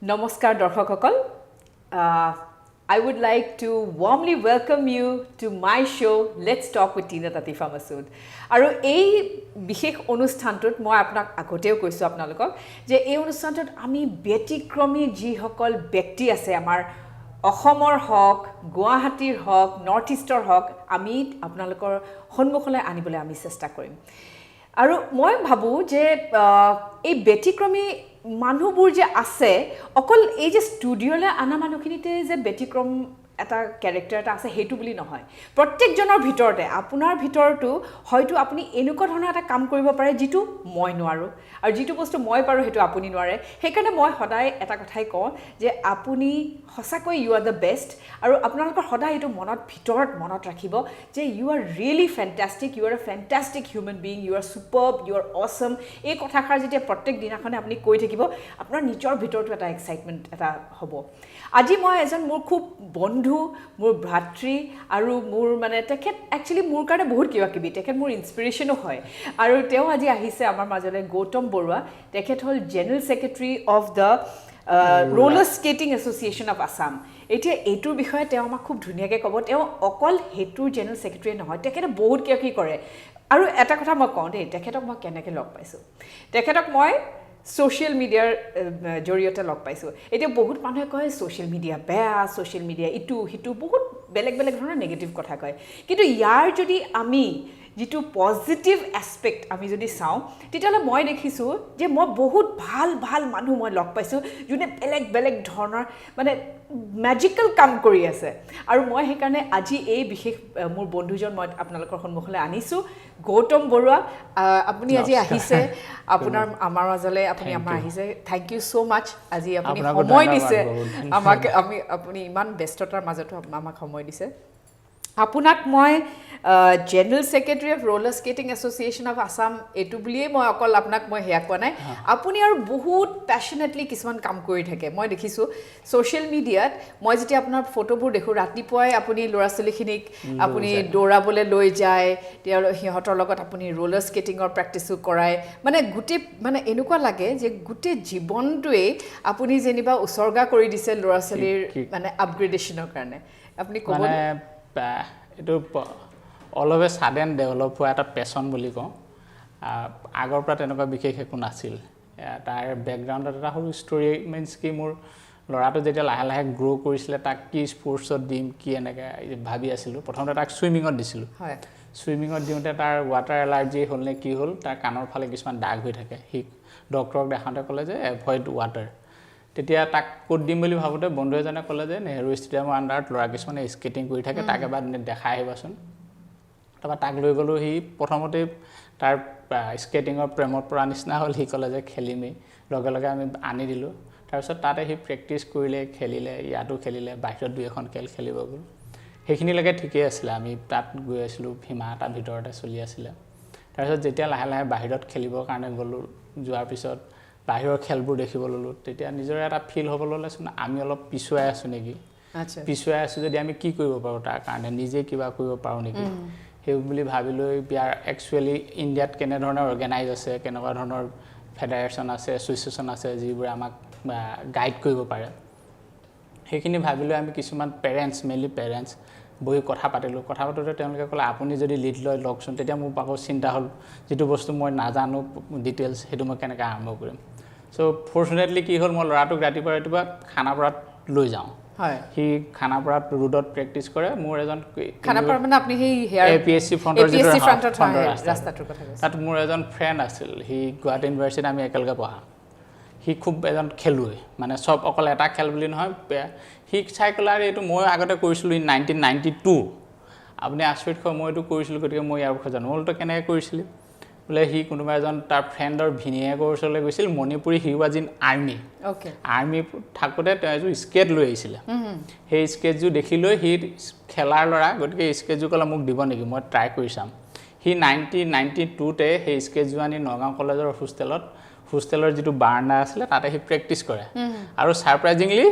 Namaskar দৰ্শকসকল I would like to warmly welcome you to my show Let's Talk with Tina Tatifa Masood আৰু এই বিশেষ অনুষ্ঠানটোত মই আপোনাক আগতেও কৈছো আপোনালোকক যে এই অনুষ্ঠানটোত আমি ব্যতিক্ৰমী যিসকল ব্যক্তি আছে আমাৰ অসমৰ হক গুৱাহাটীৰ হক নৰ্থ ইষ্টৰ হক আমি আপোনালোকৰ সন্মুখলৈ আনিবলৈ আমি চেষ্টা কৰিম আৰু মই ভাবো যে এই ব্যতিক্ৰমী মানুহবোৰ যে আছে অকল এই যে ষ্টুডিঅ'লৈ আনা মানুহখিনিতে যে ব্যতিক্ৰম এটা ক্যাৰেক্টাৰ এটা আছে হেতু বুলি নহয় প্ৰত্যেকজনৰ ভিতৰতে আপোনাৰ ভিতৰটো হয়তো আপুনি এনেকুৱা ধৰণৰ এটা কাম কৰিব পাৰে যেটো মই নোৱাৰো আৰু যেটো বস্তু মই পাৰো হেতু আপুনি নোৱাৰে হেকাৰণে মই সদায় এটা কথাই কওঁ যে আপুনি হসাকৈ ইউ আৰ দ্য বেষ্ট আৰু আপোনালোকৰ সদায় এটো ভিতৰত মনত ৰাখিব যে you are really fantastic you are a fantastic human being you are superb you are awesome এই কথাষাৰ যেতিয়া প্ৰত্যেক দিনাখনে আপুনি কৈ থাকিব আপোনাৰ নিজৰ ভিতৰটো এটা এক্সাইটমেন্ট এটা হ'ব আজি মই এজন মোৰ খুব বন্ধু মোৰ ভাতৃ আৰু মোৰ মানে তেখেত একচুয়ালি মোৰ কাৰণে বহুত কিবা কিবি তেখেত মোৰ ইনস্পিৰেশনো হয় আৰু তেওঁ আজি আহিছে আমাৰ মাজলৈ গৌতম বৰুৱা তেখেত হল general secretary of the roller skating association of Assam এতিয়া এইটোৰ বিষয়ে তেওঁ আমাক খুব ধুনিয়াকৈ ক'ব তেওঁ অকল হেতুৰ জেনাৰেল সেক্ৰেটাৰী নহয় তেখেতে বহুত কি কৰে আৰু এটা কথা মই কওঁ দেই তেখেতক মই কেনেকৈ লগ পাইছো তেখেতক মই social media জৰিয়তে লগ পাইছো এতিয়া বহুত মানুহে কয় social media বেয়া social media ইটু হিটু বহুত বেলেগ ধৰণৰ নেগেটিভ কথা কয় কিন্তু ইয়াৰ যদি আমি যেটো পজিটিভ এসপেক্ট আমি যদি চাও তেতিয়ালে মই দেখিছো যে মই বহুত ভাল মানুহ মই লগ পাইছো যোনে বেলেগ ধৰণৰ মানে ম্যাজিক্যাল কাম কৰি আছে আৰু মই হেকাৰণে আজি এই বিশেষ মোৰ বন্ধুজন মই আপোনালোকৰ সন্মুখলৈ আনিছো গৌতম বৰুৱা আপুনি আজি আহিছে আপোনাৰ আমাৰ মাজলৈ আপুনি আমাৰ আহিছে থ্যাংক ইউ সো মাচ আজি আপুনি সময় দিছে আমাক আপুনি ইমান ব্যস্ততাৰ মাজতো আমাক সময় দিছে আপোনাক মই general secretary of roller skating association of Assam এটু বুলিয়ে মই অকল আপোনাক মই হেয়া কোৱা নাই আপুনি আৰু বহুত প্যাশনেটলি কিছুমান কাম কৰি থাকে মই দেখিছো সোশ্যাল মিডিয়াত মই যেতিয়া আপোনাৰ ফটোবোৰ দেখো ৰাতিপুৱাই আপুনি লৰাছলিখিনিক আপুনি দৌৰাবলৈ লৈ যায় সিহঁতৰ লগত আপুনি roller skatingৰ প্ৰেক্টিসও কৰায় মানে গুটে মানে এনেকুৱা লাগে যে গুটে জীৱনটোৱে আপুনি যেনিবা উৎসৰ্গা কৰি দিছে লৰাছলিৰ মানে আপগ্ৰেডেশনৰ কাৰণে আপুনি ক'ব এটো all of a sudden develop হোৱা এটা প্যাশন বুলি কওঁ আগৰ পৰা তেনেকুৱা বিশেষ একো নাছিল তাৰ ব্যাকগ্ৰাউণ্ডত এটা সৰু ষ্টৰী মিন্স কি মোৰ লৰাটো যেতিয়া লাহে গ্ৰো কৰিছিলে তাক কি স্পৰ্টছত দিম কি এনেকৈ ভাবি আছিলো প্ৰথমতে তাক সুইমিঙত দিছিলো হয় সুইমিঙত দিওঁতে তাৰ ৱাটাৰ এলাৰ্জি হ'ল নে কি হ'ল তাৰ কাণৰ ফালে কিছুমান দাগ হৈ থাকে হি ডক্টৰক দেখাওঁতে ক'লে যে এভয়েড ৱাটাৰ তেতিয়া তাক কোড দিম বুলি ভাবোতে বন্ধু এজনে ক'লে যে নেহৰু ষ্টেডিয়ামৰ আন্ডাৰত লৰা কিছুমানে স্কেটিং কৰি থাকে তাক এবাৰ দেখাই আহিবাচোন তবা তাক লৈ গলো হি প্ৰথমতে তাৰ স্কেটিংৰ প্ৰেমৰ পৰা নিচিনা হ'ল হি ক'লে যে খেলিমে লগে আমি আনি দিলো তাৰ পিছত তাতে হি প্ৰেক্টিস কৰিলে খেলিলে ইয়াতো খেলিলে বাহিৰত দুই এখন খেল খেলিব গ'ল হেখিনি লাগে ঠিকই আছিল আমি তাত গৈ আছিলো ভীমা এটা ভিতৰতে চলি আছিল তাৰ পিছত যেতিয়া লাহে বাহিৰত খেলিবৰ কাৰণে গ'লো যোৱাৰ পিছত বাহিৰৰ খেলবোৰ দেখিব ললো তেতিয়া নিজৰ এটা ফিল হ'ব ললেচোন আমি অলপ পিছুৱাই আছো নেকি আচ্ছা পিছুৱাই আছো যদি আমি কি কৰিব পাৰো তাৰ কাৰণে নিজে কিবা কৰিব পাৰো নেকি হেউ বুলি ভাবিলৈ বিয়াৰ একচুয়ালি ইন্ডিয়াত কেনে ধৰণৰ অৰ্গানাইজ আছে কেনেকুৱা ধৰণৰ ফেডাৰেচন আছে এছ'চিয়েচন আছে যিবোৰ আমাক গাইড কৰিব পাৰে হেখিনি ভাবিলৈ আমি কিছুমান মেইনলি পেৰেন্টস বহি কথা পাতোতে তেওঁলোকে ক'লে আপুনি যদি লিড লৈ লগচোন তেতিয়া মোৰ পাকো চিন্তা হ'ল যেটো বস্তু মই নাজানো ডিটেইলছ হেতু মই কেনেকৈ আৰম্ভ কৰিম সো ফৰচুনেটলি কি হ'ল মই লৰাটোক ৰাতিপুৱা খানাপাৰাত লৈ যাওঁ হয় হি খানাপাৰাত ৰোডত প্ৰেক্টিস কৰে মোৰ এজন খানাপাৰা মানে আপুনি হেই হেয়াৰ APSC ফ্ৰণ্টৰ ৰাস্তাটোৰ কথা কৈছে তাত মোৰ এজন ফ্ৰেণ্ড আছিল হি গুৱাহাটী ইউনিভাৰ্চিটিত আমি একেলগে পঢ়া হি খুব এজন খেলুৱৈ মানে সব অকল এটা খেল বুলি নহয় হি সাইকেলাৰ এটো মই আগতে কৰিছিলো ইন 1992 আপুনি আচৰিত সময়টো কৰিছিলো গতিকে মই ইয়াৰ কথা জানো মলটো কেনেকৈ কৰিছিল বোলে হি কোনোবা এজন তাৰ ফ্ৰেণ্ডৰ ভিনিয়েকৰ ওচৰলৈ গৈছিল Manipuri he was in army okay army থাকোতে তেওঁ স্কেট লৈ আহিছিল সেই স্কেটজু দেখি লৈ হি খেলাৰ লৰা গতিকে স্কেটজু কলা মোক দিব নেকি মই ট্ৰাই কৰি চাম হি 1992 তে সেই স্কেটজু আনি নগাঁও কলেজৰ হোষ্টেলৰ যেটো বাৰান্দা আছিল তাতে হি প্ৰেক্টিস কৰে আৰু সাৰপ্ৰাইজিংলি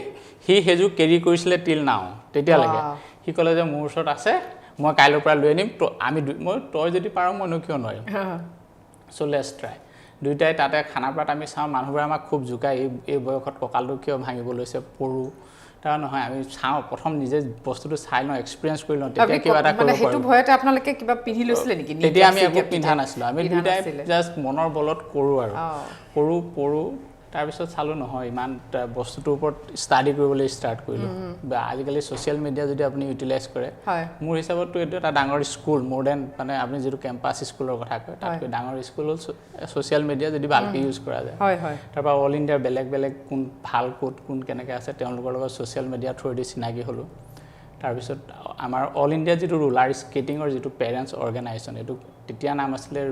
হি হেজু কেৰি কৰিছিল টিল নাও তেতিয়া লাগে হি কলে যে মোৰ ওচৰত আছে মই কাইলৰ পৰা লৈ আনিম তো আমি মই তই যদি পাৰো মই কিয় নোৱাৰিম so let's try দুইটাই তাতে খানাপাৰাত আমি চাওঁ মানুহবোৰে আমাক খুব জোকাই এই বয়সত কঁকালটো কিয় ভাঙিব লৈছে পৰো তাৰ নহয় আমি চাওঁ প্ৰথম নিজে বস্তুটো চাই লওঁ এক্সপিৰিয়েঞ্চ কৰি লওঁ তেতিয়া কিবা এটা মানে কৰিব হেতু ভয়তে আপোনালোকে কিবা পিন্ধি লৈছিলে নেকি তেতিয়া আমি একো পিন্ধা নাছিলো আমি দুইটাই জাস্ট মনৰ বলত কৰো আৰু পৰো তাৰপিছত চালো নহয় ইমান বস্তুটোৰ ওপৰত ষ্টাডি কৰিবলৈ ষ্টাৰ্ট কৰিলোঁ বা আজিকালি ছ'চিয়েল মিডিয়া যদি আপুনি ইউটিলাইজ কৰে মোৰ হিচাপততো এইটো এটা ডাঙৰ স্কুল মোৰ দেন মানে আপুনি যিটো কেম্পাছ স্কুলৰ কথা কয় তাতকৈ ডাঙৰ স্কুল হ'ল ছ'চিয়েল মিডিয়া যদি ভালকৈ ইউজ কৰা যায় তাৰপৰা অল ইণ্ডিয়াৰ বেলেগ বেলেগ কোন ভাল ক'ত কোন কেনেকৈ আছে তেওঁলোকৰ লগত ছ'চিয়েল মিডিয়া থ্ৰুৱেদি চিনাকি হ'লোঁ তাৰপিছত আমাৰ অল ইণ্ডিয়া যিটো ৰোলাৰ স্কেটিঙৰ যিটো পেৰেণ্টছ অৰ্গেনাইজেশ্যন এইটো তেতিয়া নাম আছিলে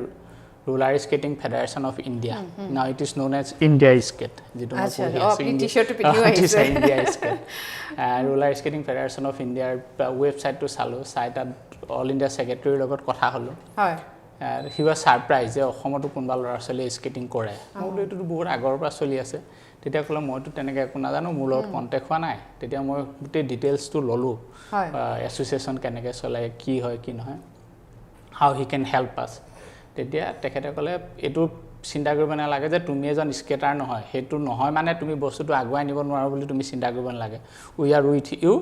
Roller Skating Federation of India. Now it is known as India Skate. India Skate. Roller Skating Federation of India website to salo site at All India Secretary logot kotha holo. He was surprised je Ohomoto kunba lora choli skating kore. Moi etu bahut agor pra choli ase. Tetia kole moi to teneke ekku najano মোৰ লগত contact হোৱা নাই তেতিয়া মই গোটেই details টো ললো association কেনেকৈ চলাই কি হয় কি নহয় how he can help us তেতিয়া তেখেতে ক'লে এটো চিন্তা কৰিব নালাগে যে তুমি এজন স্কেটাৰ নহয় হেতু নহয় মানে তুমি বস্তুটো আগুৱাই নিব নোৱাৰো বুলি তুমি চিন্তা কৰিব নালাগে উই আৰ উইথ ইউ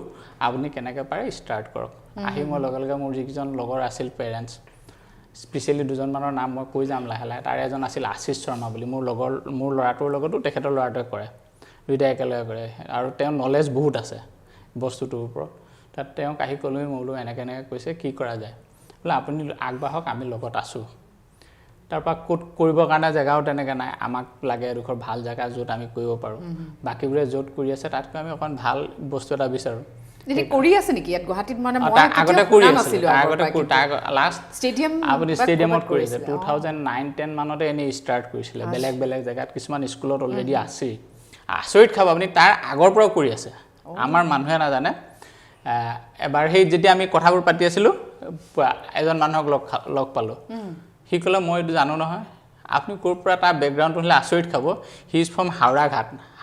আপুনি কেনেকৈ পাৰে ষ্টাৰ্ট কৰক আহি মই লগে লগে মোৰ যিজন লগৰ আছিল পেৰেণ্টছ স্পেশালি দুজন মানৰ নাম মই কৈ যাম লাহে লাহে তাৰ এজন আছিল আশিষ শৰ্মা বুলি মোৰ ল'ৰাটোৰ লগতো তেখেতৰ ল'ৰাটোৱে কৰে দুইটা একেলগে কৰে আৰু তেওঁৰ নলেজ বহুত আছে বস্তুটোৰ ওপৰত তাত তেওঁ কাহি কলৈ মই বোলো এনেকৈ কৈছে কি কৰা যায় বোলে আপুনি আগবাঢ়ক আমি লগত আছো তাৰপা কোট কৰিবৰ কাৰণে জেগাও তেনেকৈ নাই আমাক লাগে এডোখৰ ভাল জেগা য'ত আমি কৰিব পাৰোঁ বাকীবোৰে য'ত কৰি আছে তাতকৈ আমি অকণ ভাল বস্তু এটা বিচাৰোঁ যদি কৰি আছে নেকি ইয়াত গুৱাহাটীত মানে মই আগতে কৰি আছিলোঁ আগতে লাষ্ট ষ্টেডিয়াম আপুনি ষ্টেডিয়ামত কৰিছে 2009-10 মানতে এনে ষ্টাৰ্ট কৰিছিলে বেলেগ বেলেগ জেগাত কিছুমান স্কুলত অলৰেডি আছে আচৰিত খাব আপুনি তাৰ আগৰ পৰাও কৰি আছে আমাৰ মানুহে নাজানে এবাৰ সেই যেতিয়া আমি কথাবোৰ পাতি আছিলোঁ এজন মানুহক লগ পালোঁ হি ক'লে মই এইটো জানো নহয় আপুনি ক'ৰ পৰা তাৰ বেকগ্ৰাউণ্ডটো হ'লে আচৰিত খাব হি ইজ ফ্ৰম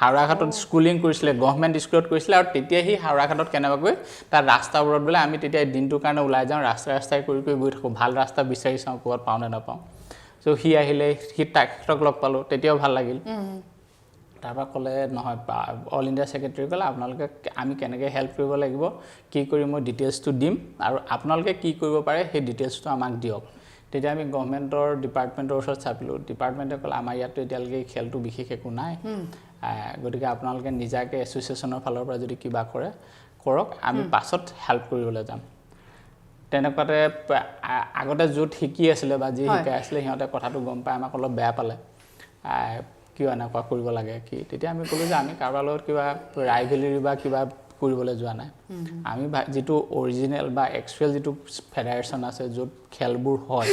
হাওৰাঘাটত স্কুলিং কৰিছিলে গভৰ্ণমেণ্ট স্কুলত কৰিছিলে আৰু তেতিয়া সি হাওৰাঘাটত কেনেবাকৈ তাৰ ৰাস্তাবোৰত বোলে আমি তেতিয়া দিনটোৰ কাৰণে ওলাই যাওঁ ৰাস্তাই কৰি গৈ থাকোঁ ভাল ৰাস্তা বিচাৰি চাওঁ ক'ৰবাত পাওঁ নে নাপাওঁ চ' সি আহিলে সি তেখেতক লগ পালোঁ তেতিয়াও ভাল লাগিল তাৰপৰা ক'লে নহয় অল ইণ্ডিয়া ছেক্ৰেটাৰী ক'লে আপোনালোকে আমি কেনেকৈ হেল্প কৰিব লাগিব কি কৰি মই ডিটেইলছটো দিম আৰু আপোনালোকে কি কৰিব পাৰে সেই ডিটেইলছটো আমাক দিয়ক তেতিয়া আমি গভৰ্ণমেণ্টৰ ডিপাৰ্টমেণ্টৰ ওচৰত চাপিলোঁ ডিপাৰ্টমেণ্টে ক'লে আমাৰ ইয়াততো এতিয়ালৈকে খেলটো বিশেষ একো নাই গতিকে আপোনালোকে নিজাকৈ এছ'চিয়েশ্যনৰ ফালৰ পৰা যদি কিবা কৰক আমি পাছত হেল্প কৰিবলৈ যাম তেনেকুৱাতে আগতে য'ত শিকি আছিলে বা যি শিকাই আছিলে সিহঁতে কথাটো গম পাই আমাক অলপ বেয়া পালে কিয় এনেকুৱা কৰিব লাগে কি তেতিয়া আমি ক'লোঁ যে আমি কাৰোবাৰ লগত কিবা ৰাইভেলিৰি বা কিবা কৰিবলৈ যোৱা নাই আমি যেটো অৰিজিনেল বা এক্সুৱেল যেটো ফেডাৰেশ্যন আছে য'ত খেলবোৰ হয়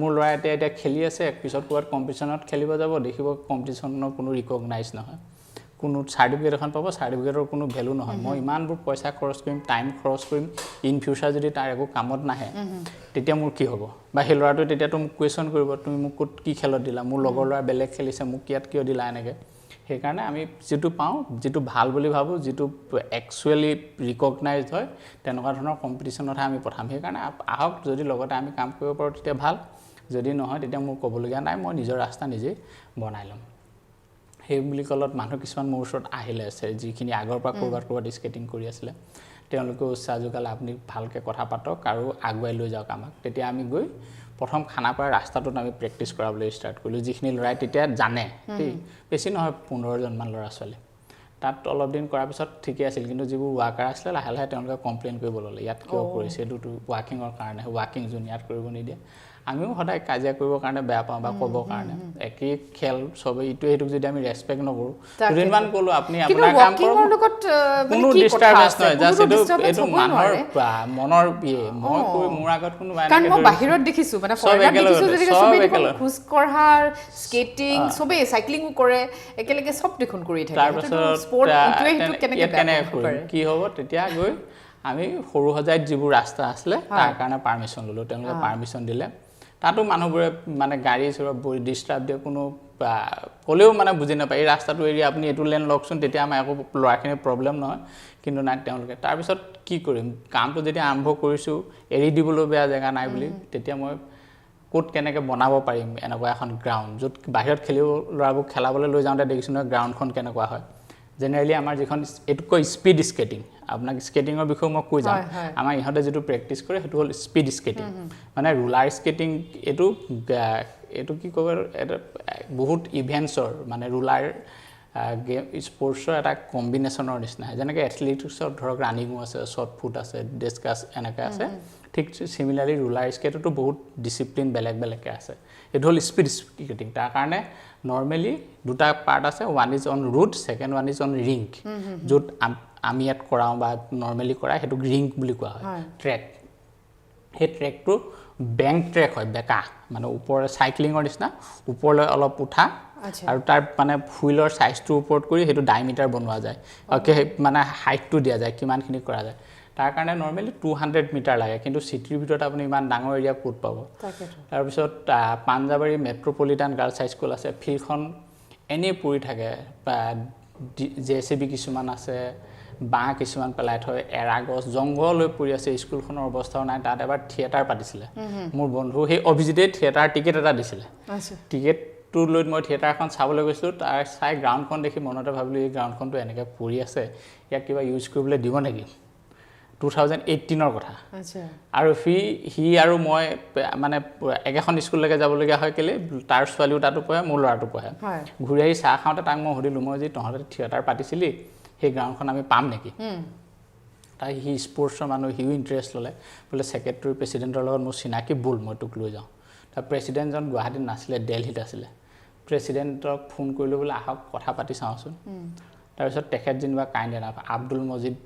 মোৰ ল'ৰা এতিয়া খেলি আছে পিছত ক'ৰবাত কম্পিটিশ্যনত খেলিব যাব দেখিব কম্পিটিশ্যনৰ কোনো ৰিকগনাইজ নহয় কোনো চাৰ্টিফিকেট এখন পাব চাৰ্টিফিকেটৰ কোনো ভেলু নহয় মই ইমানবোৰ পইচা খৰচ কৰিম টাইম খৰচ কৰিম ইন ফিউচাৰ যদি তাৰ একো কামত নাহে তেতিয়া মোৰ কি হ'ব বা সেই ল'ৰাটোৱে তেতিয়াতো মোক কুৱেশ্যন কৰিব তুমি মোক ক'ত কি খেলত দিলা মোৰ লগৰ ল'ৰা বেলেগ খেলিছে মোক ইয়াত কিয় দিলা এনেকৈ সেইকাৰণে আমি যেটো পাওঁ যেটো ভাল বুলি ভাবোঁ যেটো একচুৱেলি ৰিকগনাইজড হয় তেনেকুৱা ধৰণৰ কম্পিটিশ্যনতহে আমি পঠাম সেইকাৰণে আহক যদি লগতে আমি কাম কৰিব পাৰোঁ তেতিয়া ভাল যদি নহয় তেতিয়া মোৰ ক'বলগীয়া নাই মই নিজৰ ৰাস্তা নিজে বনাই ল'ম সেই বুলি ক'লত মানুহ কিছুমান মোৰ ওচৰত আহিলে আছে যিখিনি আগৰ পৰা ক'ৰবাত স্কেটিং কৰি আছিলে তেওঁলোকে উৎসাহ যোগালে আপুনি ভালকৈ কথা পাতক আৰু আগুৱাই লৈ যাওক আমাক তেতিয়া আমি গৈ প্ৰথম খানাপাৰা ৰাস্তাটোত আমি প্ৰেক্টিছ কৰাবলৈ ষ্টাৰ্ট কৰিলোঁ যিখিনি ল'ৰাই তেতিয়া জানে বেছি নহয় 15জন মান ল'ৰা ছোৱালী তাত অলপ দিন কৰাৰ পিছত ঠিকে আছিল কিন্তু যিবোৰ ৱাকাৰ আছিলে লাহে লাহে তেওঁলোকে কমপ্লেইন কৰিব ল'লে ইয়াত কিয় কৰিছে এইটোতো ৱাকিঙৰ কাৰণে ৱাকিং জোন ইয়াত কৰিব নিদিয়ে আমিও সদায় কাজিয়া কৰিবৰ কাৰণে বেয়া পাওঁ বা ক'বৰ কাৰণে একেই খেল চবেই এইটোক যদি আমি ৰেছপেক্ট নকৰোঁ দুদিনমান ক'লোঁ আপুনি আপোনাৰ কাম কৰক কোনো ডিষ্টাৰ্বেঞ্চ নহয় জাষ্ট এইটো মানুহৰ মনৰ মই কৈ মোৰ আগত কোনো কাৰণ মই বাহিৰত দেখিছোঁ মানে ফৰেনাত দেখিছোঁ যদি চবেই খোজ কঢ়াৰ স্কেটিং চবেই চাইক্লিং কৰে একেলগে চব দেখোন কৰি থাকে তাৰপিছত স্পৰ্ট ইটোৱে কেনেকৈ কি হ'ব তেতিয়া গৈ আমি সৰু সজাইত যিবোৰ ৰাস্তা আছিলে তাৰ কাৰণে পাৰ্মিশ্যন ল'লোঁ তেওঁলোকে পাৰ্মিশ্যন দিলে তাতো মানুহবোৰে মানে গাড়ী ডিষ্টাৰ্ব দিয়ে কোনো ক'লেও মানে বুজি নাপায় এই ৰাস্তাটো এৰি আপুনি এইটো লেন লওকচোন তেতিয়া আমাৰ একো ল'ৰাখিনিৰ প্ৰব্লেম নহয় কিন্তু নাই তেওঁলোকে তাৰপিছত কি কৰিম কামটো যেতিয়া আৰম্ভ কৰিছোঁ এৰি দিবলৈ বেয়া জেগা নাই বুলি তেতিয়া মই ক'ত কেনেকৈ বনাব পাৰিম এনেকুৱা এখন গ্ৰাউণ্ড য'ত বাহিৰত ল'ৰাবোৰ খেলাবলৈ লৈ যাওঁতে দেখিছোঁ নহয় গ্ৰাউণ্ডখন কেনেকুৱা হয় জেনেৰেলি আমাৰ যিখন এইটোকৈ স্পীড স্কেটিং আপোনাক স্কেটিঙৰ বিষয়ে মই কৈ যাম আমাৰ ইহঁতে যিটো প্ৰেক্টিছ কৰে সেইটো হ'ল স্পীড স্কেটিং মানে ৰুলাৰ স্কেটিং এইটো কি ক'ব এটা বহুত ইভেণ্টছৰ মানে ৰুলাৰ গেম স্পৰ্টছৰ এটা কম্বিনেশ্যনৰ নিচিনা যেনেকৈ এথলেটিক্সত ধৰক ৰানিঙো আছে শ্বৰ্ট ফুট আছে ডিছকাছ এনেকৈ আছে ঠিক চিমিলাৰলি ৰুলাৰ স্কেটতো বহুত ডিচিপ্লিন বেলেগকৈ আছে এইটো হ'ল স্পীড স্কেটিং তাৰ কাৰণে নৰ্মেলি দুটা পাৰ্ট আছে one is on root second one is on rink য'ত আমি ইয়াত কৰাওঁ বা নৰ্মেলি কৰা সেইটোক ৰিংক বুলি কোৱা হয় ট্ৰেক সেই ট্ৰেকটো বেংক ট্ৰেক হয় বেকা মানে ওপৰে চাইক্লিঙৰ নিচিনা ওপৰলৈ অলপ উঠা আৰু তাৰ মানে হুইলৰ চাইজটোৰ ওপৰত কৰি সেইটো ডায়মিটাৰ বনোৱা যায় মানে হাইটটো দিয়া যায় কিমানখিনি কৰা যায় তাৰ কাৰণে নৰ্মেলি 200 মিটাৰ লাগে কিন্তু চিটিৰ ভিতৰত আপুনি ইমান ডাঙৰ এৰিয়া ক'ত পাব তাৰপিছত পাঞ্জাবাৰী মেট্ৰপলিটান গাৰ্লছ হাইস্কুল আছে ফিল্ডখন এনেই পৰি থাকে JCB কিছুমান আছে বাঁহ কিছুমান পেলাই থয় এৰা গছ জংঘল হৈ পৰি আছে স্কুলখনৰ অৱস্থাও নাই তাত এবাৰ থিয়েটাৰ পাতিছিলে মোৰ বন্ধু সেই অভিজিতে থিয়েটাৰ টিকেট এটা দিছিলে টিকেটটো লৈ মই থিয়েটাৰখন চাবলৈ গৈছিলোঁ তাৰ চাই গ্ৰাউণ্ডখন দেখি মনতে ভাবিলোঁ এই গ্ৰাউণ্ডখনটো এনেকৈ পৰি আছে ইয়াক কিবা ইউজ কৰিবলৈ দিব নেকি 2018ৰ কথা আৰু সি আৰু মই মানে একেখন স্কুললৈকে যাবলগীয়া হয় কেলে তাৰ ছোৱালীও তাতো পঢ়ে মোৰ ল'ৰাটো পঢ়ে ঘূৰি আহি চাহ খাওঁতে তাক মই সুধিলোঁ মই যে তহঁতে থিয়েটাৰ পাতিছিলি সেই গ্ৰাউণ্ডখন আমি পাম নেকি তাই সি স্পৰ্টছৰ মানুহ সিও ইণ্টাৰেষ্ট ল'লে বোলে ছেক্ৰেটাৰী প্ৰেছিডেণ্টৰ লগত মোৰ চিনাকি ব'ল মই তোক লৈ যাওঁ তাৰ প্ৰেছিডেণ্টজন গুৱাহাটীত নাছিলে দিল্লীত আছিলে প্ৰেছিডেণ্টক ফোন কৰিলোঁ বোলে আহক কথা পাতি চাওঁচোন তাৰপিছত তেখেত যেনিবা কাইণ্ড এনাফ আব্দুল মজিদ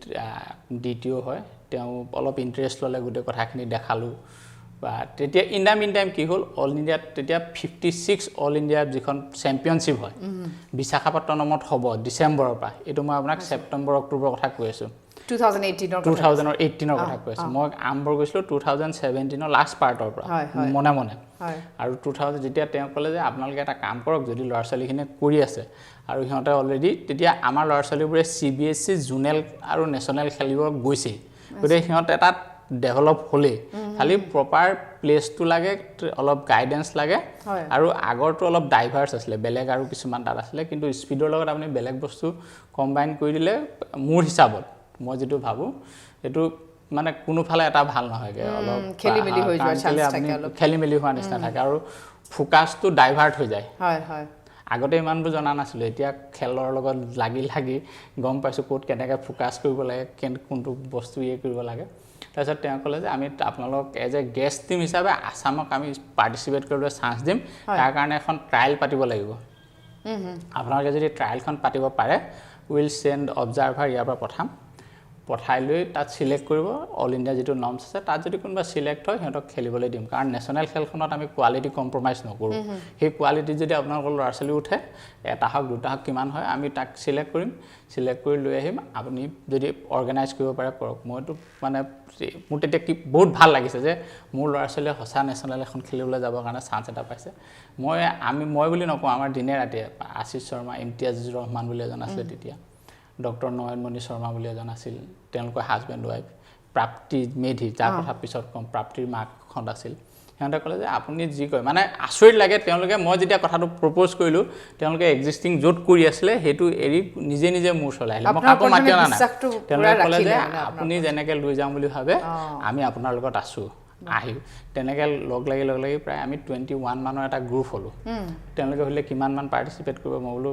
দ্বিতীয় হয় তেওঁ অলপ ইণ্টাৰেষ্ট ল'লে গোটেই কথাখিনি দেখালোঁ বা তেতিয়া ইন দ্য মিন টাইম কি হ'ল অল ইণ্ডিয়াত তেতিয়া 56 অল ইণ্ডিয়াত যিখন চেম্পিয়নশ্বিপ হয় বিশাখাপট্টনমত হ'ব ডিচেম্বৰৰ পৰা এইটো মই আপোনাক ছেপ্টেম্বৰ অক্টোবৰৰ কথা কৈ আছোঁ 2018ৰ কথা কৈ আছোঁ মই আৰম্ভ কৰিছিলোঁ 2017ৰ লাষ্ট পাৰ্টৰ পৰা মনে আৰু 2000 যেতিয়া তেওঁ ক'লে যে আপোনালোকে এটা কাম কৰক যদি ল'ৰা ছোৱালীখিনিয়ে কৰি আছে আৰু সিহঁতে অলৰেডি তেতিয়া আমাৰ ল'ৰা ছোৱালীবোৰে CBSE জোনেল আৰু নেশ্যনেল খেলিব গৈছেই গতিকে সিহঁত এটা ডেভেলপ হ'লেই খালি প্ৰপাৰ প্লেচটো লাগে অলপ গাইডেন্স লাগে আৰু আগৰটো অলপ ডাইভাৰ্ছ আছিলে বেলেগ আৰু কিছুমান তাত আছিলে কিন্তু স্পীডৰ লগত আপুনি বেলেগ বস্তু কম্বাইন কৰি দিলে মোৰ হিচাপত মই যেটো ভাবো এটো মানে কোনোফালে এটা ভাল নহয়গে অলপ খেলিমেলি হৈ যোৱা চান্স থাকে অলপ খেলিমেলি হোৱা নিচিনা থাকে আৰু ফোকাসটো ডাইভাৰ্ট হৈ যায় হয় আগতে ইমানবোৰ জনা নাছিল এতিয়া খেলৰ লগত লাগি গম পাইছো কোত কেনেকৈ ফোকাস কৰিব লাগে কোনটো বস্তু ইয়ে কৰিব লাগে তাৰপিছত তেওঁ ক'লে যে আমি আপোনালোক এজ এ গেষ্ট টিম হিচাপে আসামক আমি পাৰ্টিসিপেট কৰিবলৈ চান্স দিম তাৰ কাৰণে এখন ট্ৰায়াল পাতিব লাগিব আপোনালোকে যদি ট্ৰায়ালখন পাতিব পাৰে উইল সেন্ড অবজাৰ্ভাৰ ইয়াৰ পৰা পঠাই লৈ তাত সিলেক্ট কৰিব অল ইণ্ডিয়া যেটো নৰ্মছ আছে তাত যদি কোনোবা সিলেক্ট হয় হেতক খেলিবলৈ দিম কাৰণ নেশ্যনেল খেলখনত আমি কোৱালিটি কম্প্ৰমাইজ নকৰো সেই কোৱালিটি যদি আপোনালোকৰ ল'ৰা-ছোৱালী উঠে এটা হক দুটা হক কিমান হয় আমি তাক সিলেক্ট কৰিম সিলেক্ট কৰি লৈ আহিম আপুনি যদি অৰ্গানাইজ কৰিব পাৰে কৰক মইতো মানে মোৰ তেতিয়া কি বহুত ভাল লাগিছে যে মোৰ ল'ৰা-ছোৱালীয়ে হসা নেশ্যনেল এখন খেলিবলৈ যাবৰ কাৰণে চান্স এটা পাইছে মই বুলি নকওঁ আমাৰ দিনে ৰাতি আশিষ শৰ্মা ইমতিয়াজুৰ ৰহমান বুলি এজন আছিল তেতিয়া ডক্টৰ নয়নমণি শৰ্মা বুলি এজন আছিল তেওঁলোকৰ হাজবেণ্ড ওয়াইফ প্ৰাপ্তি মেধি যাৰ কথা পিছত কম প্ৰাপ্তিৰ মাক খণ্ড আছিল হেঁতে ক'লে যে আপুনি যি কয় মানে আচৰিত লাগে তেওঁলোকে মই যেতিয়া কথাটো প্ৰপ'জ কৰিলো তেওঁলোকে এক্সিস্টিং য'ত কৰি আছিলে হেতু এৰি নিজে মোৰ চলাই আহিলে মই কাকো মাতিয়া নাই তেওঁলোকে ক'লে যে আপুনি যেনেকৈ লৈ যাম বুলি ভাবে আমি আপোনাৰ লগত আছো আহি তেনেকৈ লগ লাগি প্ৰায় আমি 21 মানৰ এটা গ্ৰুপ হলো তেওঁলোকে হলে কিমান মান পাৰ্টিসিপেট কৰিব মই বলো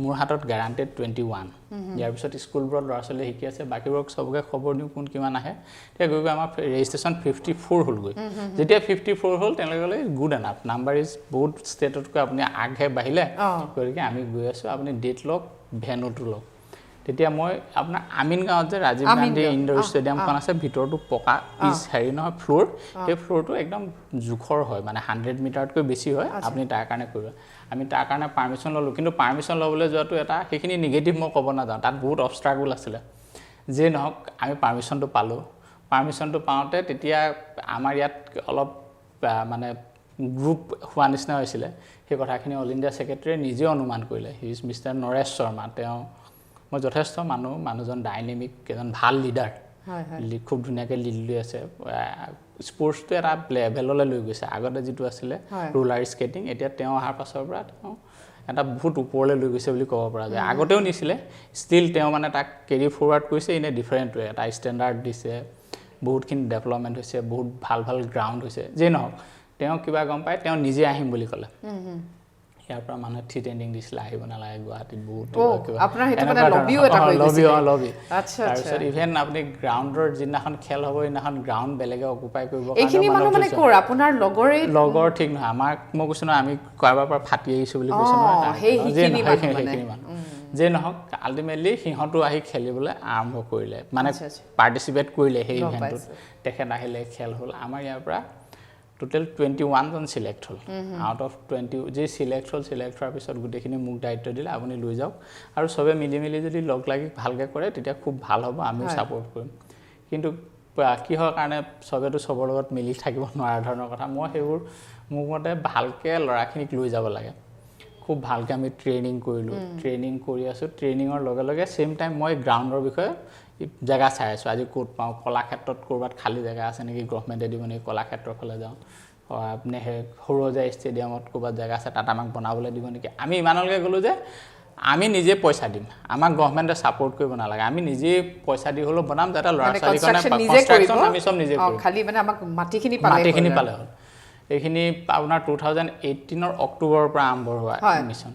মোৰ হাতত গ্যাৰান্টেড 21 ইয়াৰ পিছত স্কুলবোৰত ল'ৰা-ছোৱালী শিকি আছে বাকিবোৰক সবকে খবৰ দিও কোন কিমান আহে তেতিয়া গৈ আমাৰ ৰেজিষ্ট্ৰেচন 54 হ'ল গৈ যেতিয়া 54 হ'ল তেওঁলোকে ক'লে গুড এনাফ নাম্বাৰ ইজ বহুত ষ্টেটতকৈ আপুনি আগহে বাহিলে গতিকে আমি গৈ আছো আপুনি ডেট লওক ভেনুটো লওক তেতিয়া মই আপোনাৰ আমিনগাঁৱত যে ৰাজীৱ গান্ধী ইনডোৰ ষ্টেডিয়ামখন আছে ভিতৰটো পকা পিচ হেৰি নহয় ফ্লোৰ সেই ফ্লোৰটো একদম জুখৰ হয় মানে 100 মিটাৰতকৈ বেছি হয় আপুনি তাৰ কাৰণে কৰিব আমি তাৰ কাৰণে পাৰমিশন ললো কিন্তু পাৰমিশন লবলৈ যোৱাটো এটা সেইখিনি নিগেটিভ মই ক'ব না যাওঁ তাত বহুত অবস্ট্ৰাগল আছিল যে নহক আমি পাৰমিশনটো পালো পাৰমিশনটো পাওঁতে তেতিয়া আমাৰ ইয়াত অলপ মানে গ্ৰুপ হোৱা নিচিনা হৈছিল সেই কথাখিনি অল ইণ্ডিয়া সেক্ৰেটাৰী নিজে অনুমান কৰিলে he is mister Naresh Sharma তেওঁ মই যথেষ্ট মানুহজন ডাইনামিক এজন ভাল লিডাৰ খুব ধুনীয়াকৈ লিড লৈ আছে স্পৰ্টছটো এটা লেভেললৈ লৈ গৈছে আগতে যিটো আছিলে হয়। ৰোলাৰ স্কেটিং এতিয়া তেওঁ অহাৰ পাছৰ পৰা তেওঁ এটা বহুত ওপৰলৈ লৈ গৈছে বুলি ক'ব পৰা যায় আগতেও নিছিলে ষ্টিল তেওঁ মানে তাক কেৰি ফৰৱাৰ্ড কৰিছে ইন এ ডিফাৰেণ্ট ৱে এটা ষ্টেণ্ডাৰ্ড দিছে বহুতখিনি ডেভেলপমেণ্ট হৈছে বহুত ভাল ভাল গ্ৰাউণ্ড হৈছে যে নহওক তেওঁ কিবা গম পায় তেওঁ নিজে আহিম বুলি ক'লে ইয়াৰ পৰা মানুহে থ্ৰিট এণ্ডিং দিছিলে আহিব নালাগে গুৱাহাটীত বহুত আপোনাৰ সেইটো মানে লবিও এটা হৈ গৈছে লবি আচ্ছা তাৰপিছত ইভেন আপুনি গ্ৰাউণ্ডৰ যিদিনাখন খেল হ'ব সেইদিনাখন গ্ৰাউণ্ড বেলেগে অকুপাই কৰিব এইখিনি মানুহ মানে ক'ৰ আপোনাৰ লগৰ ঠিক নহয় আমাক মই কৈছোঁ নহয় আমি কাৰোবাৰ পৰা ফাটি আহিছোঁ বুলি কৈছোঁ নহয় সেইখিনি মানুহ যে নহওক আল্টিমেটলি সিহঁতো আহি খেলিবলৈ আৰম্ভ কৰিলে মানে পাৰ্টিচিপেট কৰিলে সেই ইভেণ্টটোত তেখেত আহিলে খেল হ'ল আমাৰ ইয়াৰ পৰা টোটেল 21 জন সিলেক্ট হ'ল আউট অফ 20 যে সিলেক্ট হোৱাৰ পিছত গোটেইখিনি মোক দায়িত্ব দিলে আপুনি লৈ যাওক আৰু সবে মিলি যদি লগ লাগি ভালকৈ কৰে তেতিয়া খুব ভাল হ'ব আমিও ছাপোৰ্ট কৰিম কিন্তু কিহৰ কাৰণে সবেতো সবৰ লগত মিলি থাকিব নোৱাৰা ধৰণৰ কথা মই সেইবোৰ মোৰ মতে ভালকৈ ল'ৰাখিনিক লৈ যাব লাগে খুব ভালকৈ আমি ট্ৰেইনিং কৰিলোঁ ট্ৰেইনিং কৰি আছোঁ ট্ৰেইনিঙৰ লগে লগে ছেইম টাইম মই গ্ৰাউণ্ডৰ বিষয়ে জেগা চাই আছোঁ আজি ক'ত পাওঁ কলাক্ষেত্ৰত ক'ৰবাত খালী জেগা আছে নেকি গভৰ্ণমেণ্টে দিব নেকি কলাক্ষেত্ৰৰ ফালে যাওঁ আপুনি সেই সৰুসজাই ষ্টেডিয়ামত ক'ৰবাত জেগা আছে তাত আমাক বনাবলৈ দিব নেকি আমি ইমানলৈকে গ'লোঁ যে আমি নিজে পইচা দিম আমাক গভৰ্ণমেণ্টে ছাপোৰ্ট কৰিব নালাগে আমি নিজে পইচা দি হ'লেও বনাম যাতে ল'ৰা ছোৱালীৰ কাৰণে কনষ্ট্ৰাকশ্যন আমি চব নিজে কৰিম খালি মানে আমাক মাটিখিনি পালে হ'ল এইখিনি আপোনাৰ 2018 অক্টোবৰৰ পৰা আৰম্ভ হোৱা মিছন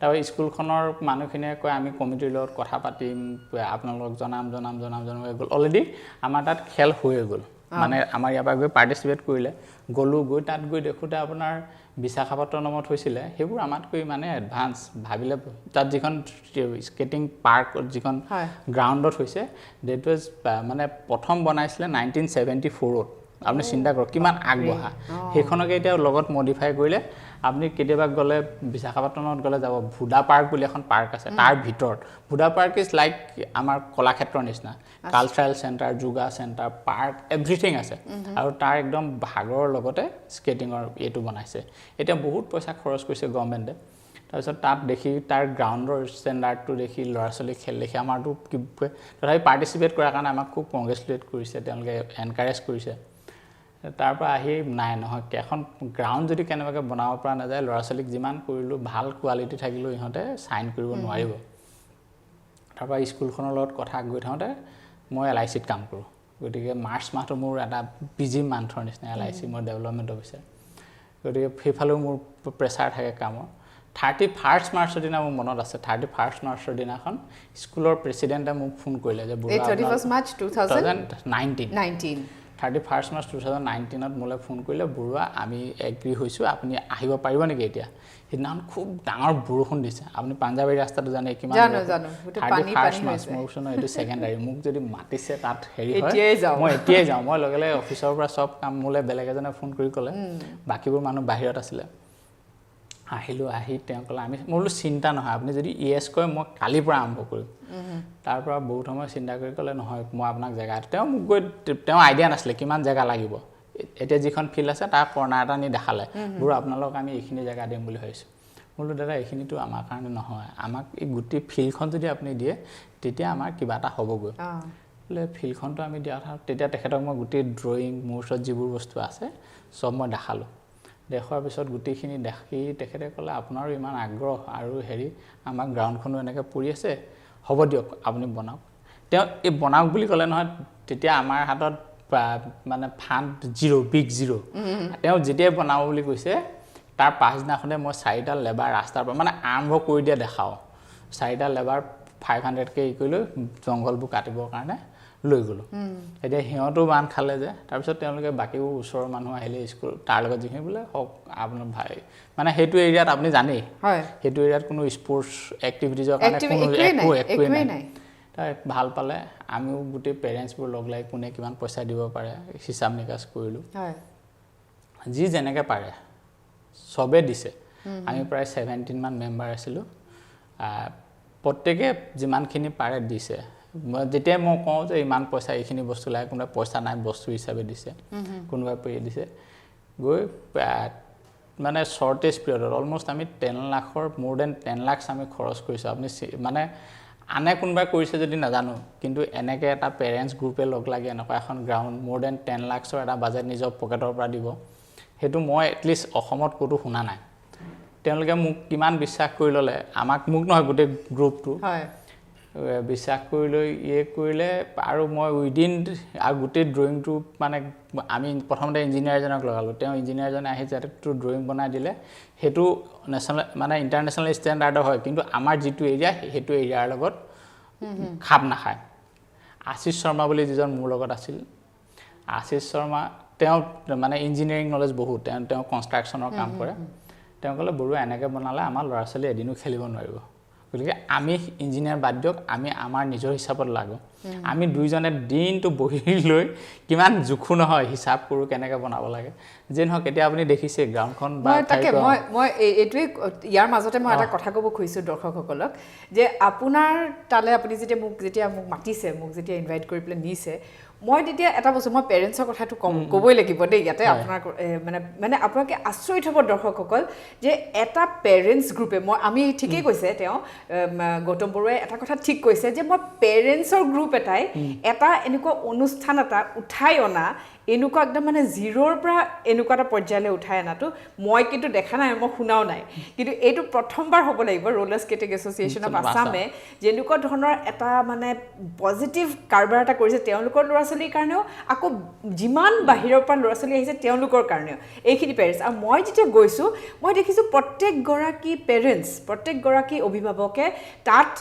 তাৰপৰা স্কুলখনৰ মানুহখিনিয়ে কয় আমি কমিটিৰ লগত কথা পাতিম আপোনালোকক জনাম গ'ল অলৰেডি আমাৰ তাত খেল হৈয়ে গ'ল মানে আমাৰ ইয়াৰ পৰা গৈ পাৰ্টিচিপেট কৰিলে গ'লোঁ গৈ তাত গৈ দেখোঁতে আপোনাৰ বিশাখাপট্টনমত হৈছিলে সেইবোৰ আমাতকৈ মানে এডভান্স ভাবিলে তাত যিখন স্কেটিং পাৰ্ক যিখন গ্ৰাউণ্ডত হৈছে ডেট ৱাজ মানে প্ৰথম বনাইছিলে 1974ত আপুনি চিন্তা কৰক কিমান আগবঢ়া সেইখনকে এতিয়া লগত মডিফাই কৰিলে আপুনি কেতিয়াবা গ'লে বিশাখাপট্টনমত গ'লে যাব ভুদা পাৰ্ক বুলি এখন পাৰ্ক আছে তাৰ ভিতৰত ভুদা পাৰ্ক ইজ লাইক আমাৰ কলাক্ষেত্ৰৰ নিচিনা cultural centre yoga centre park everything আছে আৰু তাৰ একদম ভাগৰ লগতে স্কেটিঙৰ এইটো বনাইছে এতিয়া বহুত পইচা খৰচ কৰিছে গভৰ্ণমেণ্টে তাৰপিছত তাত দেখি তাৰ গ্ৰাউণ্ডৰ ষ্টেণ্ডাৰ্ডটো দেখি ল'ৰা ছোৱালী খেল দেখি আমাৰতো তথাপি পাৰ্টিচিপেট কৰাৰ কাৰণে আমাক খুব কংগ্ৰেচুলেট কৰিছে তেওঁলোকে এনকাৰেজ কৰিছে তাৰ পৰা আহি নাই নহয় এখন গ্ৰাউণ্ড যদি কেনেবাকৈ বনাব পৰা নাযায় ল'ৰা ছোৱালীক যিমান কৰিলোঁ ভাল কোৱালিটি থাকিলেও ইহঁতে চাইন কৰিব নোৱাৰিব তাৰপৰা স্কুলখনৰ লগত কথা গৈ থাকোঁতে মই LICত কাম কৰোঁ গতিকে মাৰ্চ মাহটো মোৰ এটা বিজি মান্থৰ নিচিনা LIC মই ডেভেলপমেণ্ট অফিচাৰ গতিকে সেইফালেও মোৰ প্ৰেছাৰ থাকে কামৰ 31 মাৰ্চৰ দিনা মোৰ মনত আছে 31 মাৰ্চৰ দিনাখন স্কুলৰ প্ৰেচিডেণ্টে মোক ফোন কৰিলে যে 31 মাৰ্চ 2019 31 মাৰ্চ 2019ত মোলৈ ফোন কৰিলে বৰুৱা আমি এগ্ৰি হৈছোঁ আপুনি আহিব পাৰিব নেকি এতিয়া সেইদিনাখন খুব ডাঙৰ বৰষুণ দিছে আপুনি পাঞ্জাবাৰী ৰাস্তাটো জানে কিমান জানো 31 মাৰ্চ মোৰ ওচৰত এইটো ছেকেণ্ডাৰী মোক যদি মাতিছে তাত হেৰি হয় মই এতিয়াই যাওঁ মই লগে লগে অফিচৰ পৰা চব কাম মোলৈ বেলেগ এজনে ফোন কৰি ক'লে বাকীবোৰ মানুহ বাহিৰত আছিলে আহিলোঁ আহি তেওঁ ক'লে আমি মই বোলো চিন্তা নহয় আপুনি যদি ইয়েছ কয় মই কালিৰ পৰা আৰম্ভ কৰিম তাৰ পৰা বহুত সময় চিন্তা কৰি ক'লে নহয় মই আপোনাক জেগা তেওঁ মোক গৈ তেওঁ আইডিয়া নাছিলে কিমান জেগা লাগিব এতিয়া যিখন ফিল্ড আছে তাৰ কৰ্ণাৰ এটা নি দেখালে বোলো আপোনালোকক আমি এইখিনি জেগা দিম বুলি ভাবিছোঁ বোলো দাদা এইখিনিতো আমাৰ কাৰণে নহয় আমাক এই গোটেই ফিল্ডখন যদি আপুনি দিয়ে তেতিয়া আমাৰ কিবা এটা হ'বগৈ বোলে ফিল্ডখনটো আমি দিয়া কথা তেতিয়া তেখেতক মই গোটেই ড্ৰয়িং মোৰ ওচৰত যিবোৰ বস্তু আছে চব মই দেখালোঁ দেখুৱাৰ পিছত গোটেইখিনি দেখি তেখেতে ক'লে আপোনাৰো ইমান আগ্ৰহ আৰু হেৰি আমাক গ্ৰাউণ্ডখনো এনেকৈ পৰি আছে হ'ব দিয়ক আপুনি বনাওক তেওঁ এই বনাওক বুলি ক'লে নহয় তেতিয়া আমাৰ হাতত মানে ফাণ্ড বিগ জিৰ' তেওঁ যেতিয়াই বনাব বুলি কৈছে তাৰ পাছদিনাখনে মই 4টা লেবাৰ ৰাস্তাৰ পৰা মানে আৰম্ভ কৰি দিয়া দেখাওঁ 4টা লেবাৰ 500K কৰিলৈ জংঘলবোৰ কাটিবৰ কাৰণে লৈ গ'লোঁ এতিয়া সিহঁতো বান খালে যে তাৰপিছত তেওঁলোকে বাকীবোৰ ওচৰৰ মানুহ আহিলে স্কুল তাৰ লগত যিখিনি বোলে হওক আপোনাৰ ভাই মানে সেইটো এৰিয়াত আপুনি জানেই সেইটো এৰিয়াত কোনো স্পৰ্টছ এক্টিভিটিজৰ কাৰণে কোনো একোৱেই নাই তাই ভাল পালে আমিও গোটেই পেৰেণ্টছবোৰ লগ লাগি কোনে কিমান পইচা দিব পাৰে হিচাপ নিকাচ কৰিলোঁ যি যেনেকৈ পাৰে চবে দিছে আমি প্ৰায় 17 মান মেম্বাৰ আছিলোঁ প্ৰত্যেকে যিমানখিনি পাৰে দিছে যেতিয়াই মই কওঁ যে ইমান পইচা এইখিনি বস্তু লাগে কোনোবাই পইচা নাই বস্তু হিচাপে দিছে কোনোবাই পে দিছে গৈ মানে শ্বৰ্টেজ পিৰিয়ডত অলমষ্ট আমি 10 লাখৰ মোৰ দেন 10 লাখ আমি খৰচ কৰিছোঁ আপুনি মানে আনে কোনোবাই কৰিছে যদি নাজানো কিন্তু এনেকৈ এটা পেৰেণ্টছ গ্ৰুপে লগ লাগি এনেকুৱা এখন গ্ৰাউণ্ড মোৰ দেন 10 লাখৰ এটা বাজেট নিজৰ পকেটৰ পৰা দিব সেইটো মই এটলিষ্ট অসমত ক'তো শুনা নাই তেওঁলোকে মোক কিমান বিশ্বাস কৰি ল'লে মোক নহয় গোটেই গ্ৰুপটো বিশ্বাস কৰি লৈ কৰিলে আৰু মই উইদিন আৰু গোটেই ড্ৰয়িংটো মানে আমি প্ৰথমতে ইঞ্জিনিয়াৰ এজনক লগালোঁ তেওঁ ইঞ্জিনিয়াৰজনে আহি যাতে ড্ৰয়িং বনাই দিলে সেইটো নেশ্যনেল মানে ইণ্টাৰনেশ্যনেল ষ্টেণ্ডাৰ্ডৰ হয় কিন্তু আমাৰ যিটো এৰিয়া সেইটো এৰিয়াৰ লগত খাপ নাখায় আশিষ শৰ্মা বুলি যিজন মোৰ লগত আছিল আশিষ শৰ্মা তেওঁ মানে ইঞ্জিনিয়াৰিং নলেজ বহুত তেওঁ কনষ্ট্ৰাকশ্যনৰ কাম কৰে তেওঁ ক'লে বৰুৱা এনেকৈ বনালে আমাৰ ল'ৰা ছোৱালী এদিনো খেলিব নোৱাৰিব গতিকে আমি ইঞ্জিনিয়াৰ বাদ দিয়ক আমি আমাৰ নিজৰ হিচাপত লাগো আমি দুইজনে দিনটো বহি লৈ কিমান জুখু নহয় হিচাপ কৰোঁ কেনেকৈ বনাব লাগে যে নহওক এতিয়া আপুনি দেখিছে গ্ৰাউণ্ডখন বা মই এইটোৱে ইয়াৰ মাজতে মই এটা কথা ক'ব খুজিছোঁ দৰ্শকসকলক যে আপোনাৰ তালৈ আপুনি যেতিয়া মোক মাতিছে মোক যেতিয়া ইনভাইট কৰি পেলাই নিছে মই তেতিয়া এটা বস্তু মই পেৰেণ্টছৰ কথাটো ক'বই লাগিব দেই ইয়াতে আপোনাৰ মানে আপোনালোকে আচৰিত হ'ব দৰ্শকসকল যে এটা পেৰেণ্টছ গ্ৰুপে আমি ঠিকেই কৈছে তেওঁ গৌতম বৰুৱাই এটা কথা ঠিক কৈছে যে মই পেৰেণ্টছৰ গ্ৰুপ এটাই এটা এনেকুৱা অনুষ্ঠান এটা উঠাই অনা এনেকুৱা একদম মানে জিৰ'ৰ পৰা এনেকুৱা এটা পৰ্যায়লৈ উঠাই অনাটো মই কিন্তু দেখা নাই মই শুনাও নাই কিন্তু এইটো প্ৰথমবাৰ হ'ব লাগিব ৰোলাৰ স্কেটিং এছ'চিয়েশ্যন অফ আছামে যেনেকুৱা ধৰণৰ এটা মানে পজিটিভ কাৰবাৰ এটা কৰিছে তেওঁলোকৰ ল'ৰা ছোৱালীৰ কাৰণেও আকৌ যিমান বাহিৰৰ পৰা ল'ৰা ছোৱালী আহিছে তেওঁলোকৰ কাৰণেও এইখিনি পেৰেণ্টছ আৰু মই যেতিয়া গৈছোঁ মই দেখিছোঁ প্ৰত্যেকগৰাকী পেৰেণ্টছ প্ৰত্যেকগৰাকী অভিভাৱকে তাত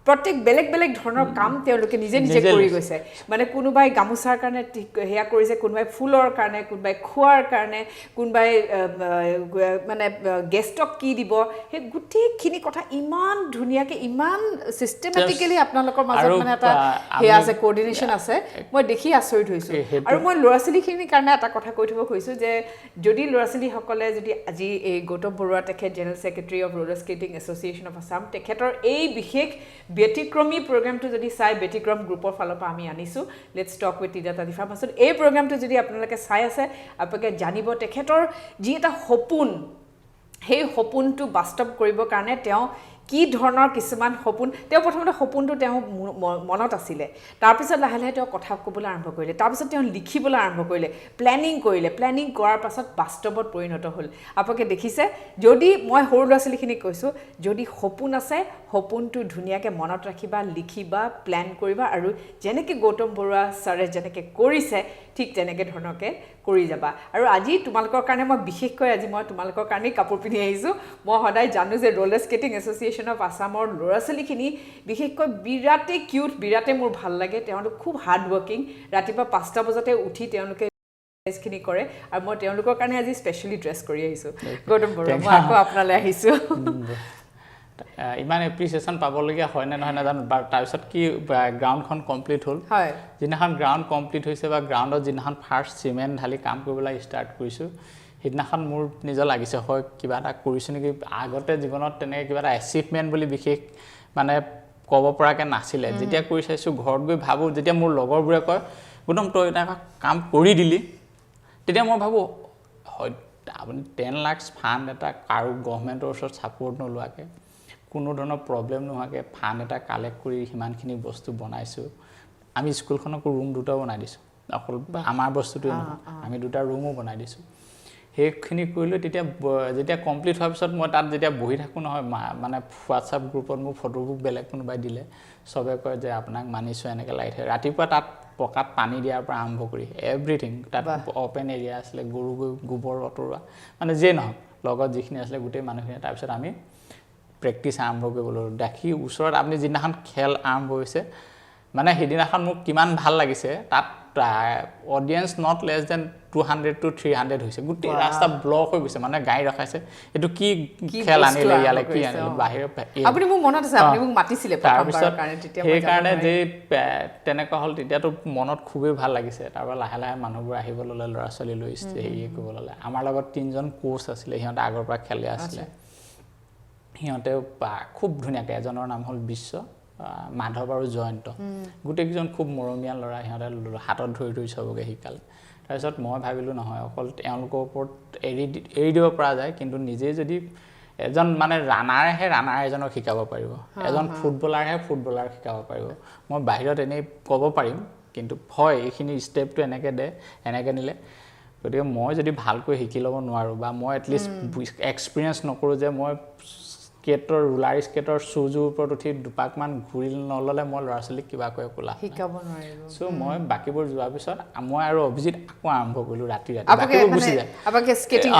প্ৰত্যেক বেলেগ বেলেগ ধৰণৰ কাম তেওঁলোকে নিজে কৰি গৈছে মানে কোনোবাই গামোচাৰ কাৰণে সেয়া কৰিছে কোনোবাই ফুলৰ কাৰণে কোনোবাই খোৱাৰ কাৰণে কোনোবাই মানে গেষ্টক কি দিব সেই গোটেইখিনি কথা ইমান ধুনীয়াকৈ ইমান চিষ্টেমেটিকেলি আপোনালোকৰ মাজত মানে এটা সেয়া আছে কোঅৰ্ডিনেশ্যন আছে মই দেখি আচৰিত হৈছোঁ আৰু মই ল'ৰা ছোৱালীখিনিৰ কাৰণে এটা কথা কৈ থ'ব খুজিছোঁ যে যদি ল'ৰা ছোৱালীসকলে যদি আজি এই গৌতম বৰুৱা তেখেত general secretary of roller skating association of Assam তেখেতৰ এই বিশেষ ব্যতিক্ৰমী প্ৰগ্ৰামটো যদি চাই ব্যতিক্ৰম গ্ৰুপৰ ফালৰ পৰা আমি আনিছোঁ let's talk with Tina Latifa Masud এই প্ৰগ্ৰামটো যদি আপোনালোকে চাই আছে আপোনালোকে জানিব তেখেতৰ যি এটা সপোন সেই সপোনটো বাস্তৱ কৰিবৰ কাৰণে তেওঁ কি ধৰণৰ কিছুমান সপোন তেওঁ প্ৰথমতে সপোনটো তেওঁ মনত আছিলে তাৰপিছত লাহে লাহে তেওঁ কথা ক'বলৈ আৰম্ভ কৰিলে তাৰপিছত তেওঁ লিখিবলৈ আৰম্ভ কৰিলে প্লেনিং কৰাৰ পাছত বাস্তৱত পৰিণত হ'ল আপোনালোকে দেখিছে যদি মই সৰু ল'ৰা ছোৱালীখিনিক কৈছোঁ যদি সপোন আছে সপোনটো ধুনীয়াকৈ মনত ৰাখিবা লিখিবা প্লেন কৰিবা আৰু যেনেকৈ গৌতম বৰুৱা ছাৰে যেনেকৈ কৰিছে ঠিক তেনেকৈ ধৰণকে কৰি যাবা আৰু আজি তোমালোকৰ কাৰণে মই বিশেষকৈ আজি মই তোমালোকৰ কাৰণেই কাপোৰ পিন্ধি আহিছোঁ মই সদায় জানো যে ৰোলাৰ স্কেটিং এছ'চিয়েশ্যন অফ আছামৰ ল'ৰা ছোৱালীখিনি বিশেষকৈ বিৰাটেই কিউট বিৰাটেই মোৰ ভাল লাগে তেওঁলোক খুব হাৰ্ড ৱৰ্কিং ৰাতিপুৱা 5টা বজাতে উঠি তেওঁলোকে খিনি কৰে আৰু মই তেওঁলোকৰ কাৰণে আজি স্পেচিয়েলি ড্ৰেছ কৰি আহিছোঁ গৌতম বৰুৱা মই আকৌ আপোনালৈ আহিছোঁ ইমান এপ্ৰিচিয়েশ্যন পাবলগীয়া হয় নে নহয় নাজানো তাৰপিছত কি গ্ৰাউণ্ডখন কমপ্লিট হ'ল যিদিনাখন গ্ৰাউণ্ড কমপ্লিট হৈছে বা গ্ৰাউণ্ডত যিদিনাখন ফাৰ্ষ্ট চিমেণ্ট ঢালি কাম কৰিবলৈ ষ্টাৰ্ট কৰিছোঁ সেইদিনাখন মোৰ নিজৰ লাগিছে হয় কিবা এটা কৰিছোঁ নেকি আগতে জীৱনত তেনেকৈ কিবা এটা এচিভমেণ্ট বুলি বিশেষ মানে ক'ব পৰাকৈ নাছিলে যেতিয়া কৰি চাইছোঁ ঘৰত গৈ ভাবোঁ যেতিয়া মোৰ লগৰবোৰে কয় গৌতম তই এটা কাম কৰি দিলি তেতিয়া মই ভাবোঁ হয় আপুনি 10 লাখ ফাণ্ড এটা কাৰো গভৰ্ণমেণ্টৰ ওচৰত ছাপৰ্ট নোলোৱাকৈ কোনো ধৰণৰ প্ৰব্লেম নোহোৱাকৈ ফাণ্ড এটা কালেক্ট কৰি সিমানখিনি বস্তু বনাইছোঁ আমি স্কুলখনকো ৰুম 2টা বনাই দিছোঁ অকল আমাৰ বস্তুটোৱে নহয় আমি 2টা ৰুমো বনাই দিছোঁ সেইখিনি কৰিলোঁ যেতিয়া কমপ্লিট হোৱাৰ পিছত মই তাত যেতিয়া বহি থাকোঁ নহয় মানে হোৱাটছআপ গ্ৰুপত মোৰ ফটোবোৰ বেলেগ কোনোবাই দিলে চবে কয় যে আপোনাক মানিছোঁ এনেকৈ লাগি থাকে ৰাতিপুৱা তাত পকাত পানী দিয়াৰ পৰা আৰম্ভ কৰি এভৰিথিং তাত অ'পেন এৰিয়া আছিলে গৰু গোবৰ অঁতৰোৱা মানে যিয়ে নহওক লগত যিখিনি আছিলে গোটেই মানুহখিনি তাৰপিছত আমি প্ৰেক্টিছ আৰম্ভ কৰিবলৈ দেখি ওচৰত আপুনি যিদিনাখন খেল আৰম্ভ হৈছে মানে সেইদিনাখন মোক কিমান ভাল লাগিছে তাত audience not less than 200 to 300 হৈছে গোটেই ৰাস্তা ব্লক হৈ গৈছে মানে গাড়ী ৰখাইছে এইটো কি খেল আনিলে ইয়ালে কি আনিলে বাহিৰৰ আপুনি মোক মনত আছে আপুনি মোক মাতিছিলে প্ৰথমবাৰৰ কাৰণে তেতিয়া মই সেইকাৰণে যে তেনেকুৱা হ'ল তেতিয়াতো মনত খুবেই ভাল লাগিছে তাৰপৰা লাহে লাহে মানুহবোৰ আহিব ল'লে ল'ৰা ছোৱালী লৈ হেৰি কৰিব ল'লে আমাৰ লগত 3জন কোচ আছিলে সিহঁতে আগৰ পৰা খেলি আছিলে সিহঁতেও খুব ধুনীয়াকৈ এজনৰ নাম হ'ল বিশ্ব মাধৱ আৰু জয়ন্ত গোটেইকেইজন খুব মৰমীয়া ল'ৰা সিহঁতে হাতত ধৰি চবকে শিকালে তাৰপিছত মই ভাবিলোঁ নহয় অকল তেওঁলোকৰ ওপৰত এৰি দিব পৰা যায় কিন্তু নিজে যদি এজন মানে ৰানাৰেহে ৰানাৰ এজনক শিকাব পাৰিব এজন ফুটবলাৰহে ফুটবলাৰ শিকাব পাৰিব মই বাহিৰত এনেই ক'ব পাৰিম কিন্তু হয় এইখিনি ষ্টেপটো এনেকৈ দে এনেকৈ নিলে গতিকে মই যদি ভালকৈ শিকি ল'ব নোৱাৰোঁ বা মই এটলিষ্ট এক্সপিৰিয়েঞ্চ নকৰোঁ যে মই স্কেটৰ ৰুলাৰ স্কেটৰ শ্বুজৰ ওপৰত উঠি দুপাকমান ঘূৰি নল'লে মই ল'ৰা ছোৱালীক কিবা কৈ কোলা শিকাব নোৱাৰিব চ' মই বাকীবোৰ যোৱাৰ পিছত মই আৰু অভিজিত আকৌ আৰম্ভ কৰিলোঁ ৰাতি বাকীবোৰ গুচি যায় স্কেটিং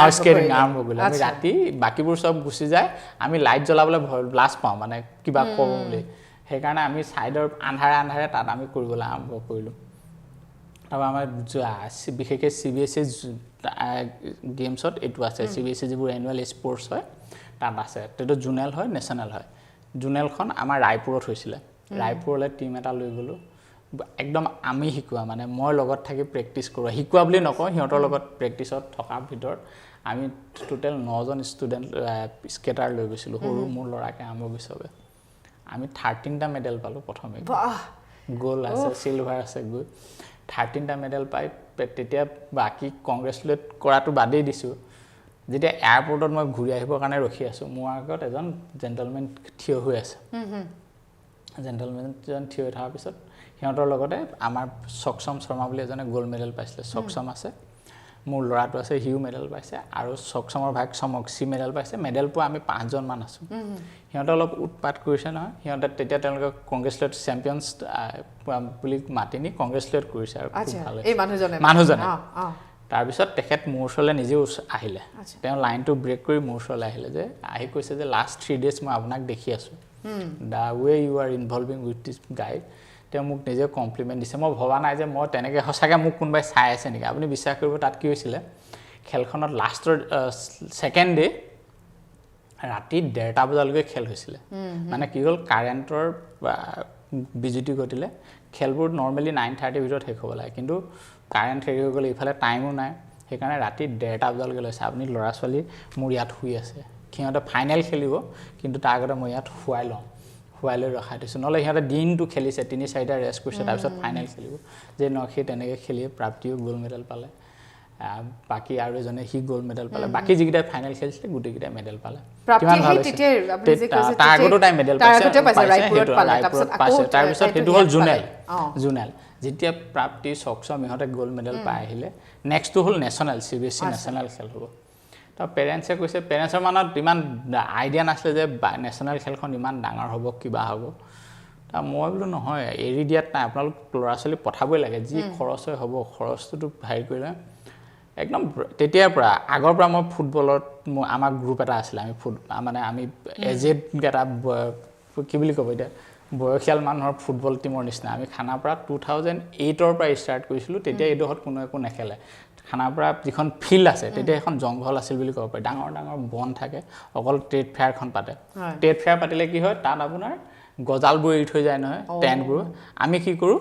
আৰম্ভ কৰিলোঁ আমি ৰাতি বাকীবোৰ চব গুচি যায় আমি লাইট জ্বলাবলৈ লাজ পাওঁ মানে কিবা কৰোঁ বুলি সেইকাৰণে আমি ছাইডৰ আন্ধাৰে তাত আমি কৰিবলৈ আৰম্ভ কৰিলোঁ তাৰপৰা আমাৰ বিশেষকৈ CBSE গেমছত এইটো আছে CBSE যিবোৰ এনুৱেল স্পৰ্টছ হয় তাত আছে সেইটো জোনেল হয় নেশ্যনেল হয় জোনেলখন আমাৰ ৰায়পুৰত হৈছিলে ৰায়পুৰলৈ টীম এটা লৈ গ'লোঁ একদম আমি শিকোৱা মানে মই লগত থাকি প্ৰেক্টিছ কৰোঁ শিকোৱা বুলি নকওঁ সিহঁতৰ লগত প্ৰেক্টিছত থকাৰ ভিতৰত আমি টোটেল 9জন ষ্টুডেণ্ট স্কেটাৰ লৈ গৈছিলোঁ সৰু মোৰ ল'ৰাকে আৰম্ভ চবে আমি 13টা মেডেল পালোঁ প্ৰথমে গ'ল্ড আছে চিলভাৰ আছে গৈ 13টা মেডেল পাই তেতিয়া বাকী কংগ্ৰেচুলেট কৰাটো বাদেই দিছোঁ যেতিয়া এয়াৰপৰ্টত মই ঘূৰি আহিবৰ কাৰণে ৰখি আছোঁ মোৰ আগত এজন জেণ্টেলমেন থিয় হৈ আছে জেণ্টেলমেনজন থিয় হৈ থকাৰ পিছত সিহঁতৰ লগতে আমাৰ সক্ষম শৰ্মা বুলি এজনে গ'ল্ড মেডেল পাইছিলে সক্ষম আছে মোৰ ল'ৰাটো আছে হিউ মেডেল পাইছে আৰু সক্ষমৰ ভাগ চমক্সি মেডেল পাইছে মেডেল পোৱা আমি 5জন মান আছোঁ সিহঁতে অলপ উৎপাত কৰিছে নহয় সিহঁতে তেতিয়া তেওঁলোকে কংগ্ৰেচুলেট চেম্পিয়নছ বুলি মাতি নি কংগ্ৰেচুলেট কৰিছে আৰু মানুহজনে তাৰপিছত তেখেত মোৰ ওচৰলৈ নিজেও আহিলে তেওঁ লাইনটো ব্ৰেক কৰি মোৰ ওচৰলৈ আহিলে যে আহি কৈছে যে লাষ্ট 3 days মই আপোনাক দেখি আছোঁ the way you are involving with this guide তেওঁ মোক নিজে কমপ্লিমেণ্ট দিছে মই ভবা নাই যে মই তেনেকৈ সঁচাকৈ মোক কোনোবাই চাই আছে নেকি আপুনি বিশ্বাস কৰিব তাত কি হৈছিলে খেলখনত লাষ্টৰ ছেকেণ্ড ডে ৰাতি 1:30টা বজালৈকে খেল হৈছিলে মানে কি হ'ল কাৰেণ্টৰ বিজুতি ঘটিলে খেলবোৰ নৰ্মেলি 9:30 ভিতৰত শেষ হ'ব লাগে কিন্তু কাৰেণ্ট হেৰি হৈ গ'লে ইফালে টাইমো নাই সেইকাৰণে ৰাতি 1:30টা বজালৈকে লৈছে আপুনি ল'ৰা ছোৱালী মোৰ ইয়াত শুই আছে সিহঁতে ফাইনেল খেলিব কিন্তু তাৰ আগতে মই ইয়াত শুৱাই লৈ ৰখাই দিছোঁ নহ'লে সিহঁতে দিনটো খেলিছে 3-4টা ৰেষ্ট কৰিছে তাৰপিছত ফাইনেল খেলিব যে সেই তেনেকৈ খেলি প্ৰাপ্তিও গ'ল্ড মেডেল পালে বাকী আৰু এজনে সি গ'ল্ড মেডেল পালে বাকী যিকেইটাই ফাইনেল খেলিছিলে গোটেইকেইটাই মেডেল পালে কিমান ভাল হৈছে তাৰ আগতো তাই মেডেল পাইছে তাৰপিছত সেইটো হ'ল জোনেল যেতিয়া প্ৰাপ্তি সক্ষম ইহঁতে গ'ল্ড মেডেল পাই আহিলে নেক্সটটো হ'ল নেশ্যনেল CBSE নেশ্যনেল খেল হ'ব তো পেৰেণ্টছে কৈছে পেৰেণ্টছৰ মনত ইমান আইডিয়া নাছিলে যে নেশ্যনেল খেলখন ইমান ডাঙৰ হ'ব কিবা হ'ব তা মই বোলো নহয় এৰি দিয়াত নাই আপোনালোক ল'ৰা ছোৱালী পঠাবই লাগে যি খৰচ হয় হ'ব খৰচটোতো হেৰি কৰিলে একদম তেতিয়াৰ পৰা আগৰ পৰা মই ফুটবলত আমাৰ গ্ৰুপ এটা আছিলে আমি এজেড এটা কি বুলি ক'ব এতিয়া বয়সীয়াল মানুহৰ ফুটবল টিমৰ নিচিনা আমি খানাপাৰা 2008ৰ পৰা ষ্টাৰ্ট কৰিছিলোঁ তেতিয়া এইডোখৰত কোনো একো নেখেলে খানাপাৰা যিখন ফিল্ড আছে তেতিয়া এখন জংঘল আছিল বুলি ক'ব পাৰি ডাঙৰ বন থাকে অকল ট্ৰেড ফেয়াৰখন পাতে ট্ৰেড ফেয়াৰ পাতিলে কি হয় তাত আপোনাৰ গজালবোৰ এৰি থৈ যায় নহয় টেণ্টবোৰ আমি কি কৰোঁ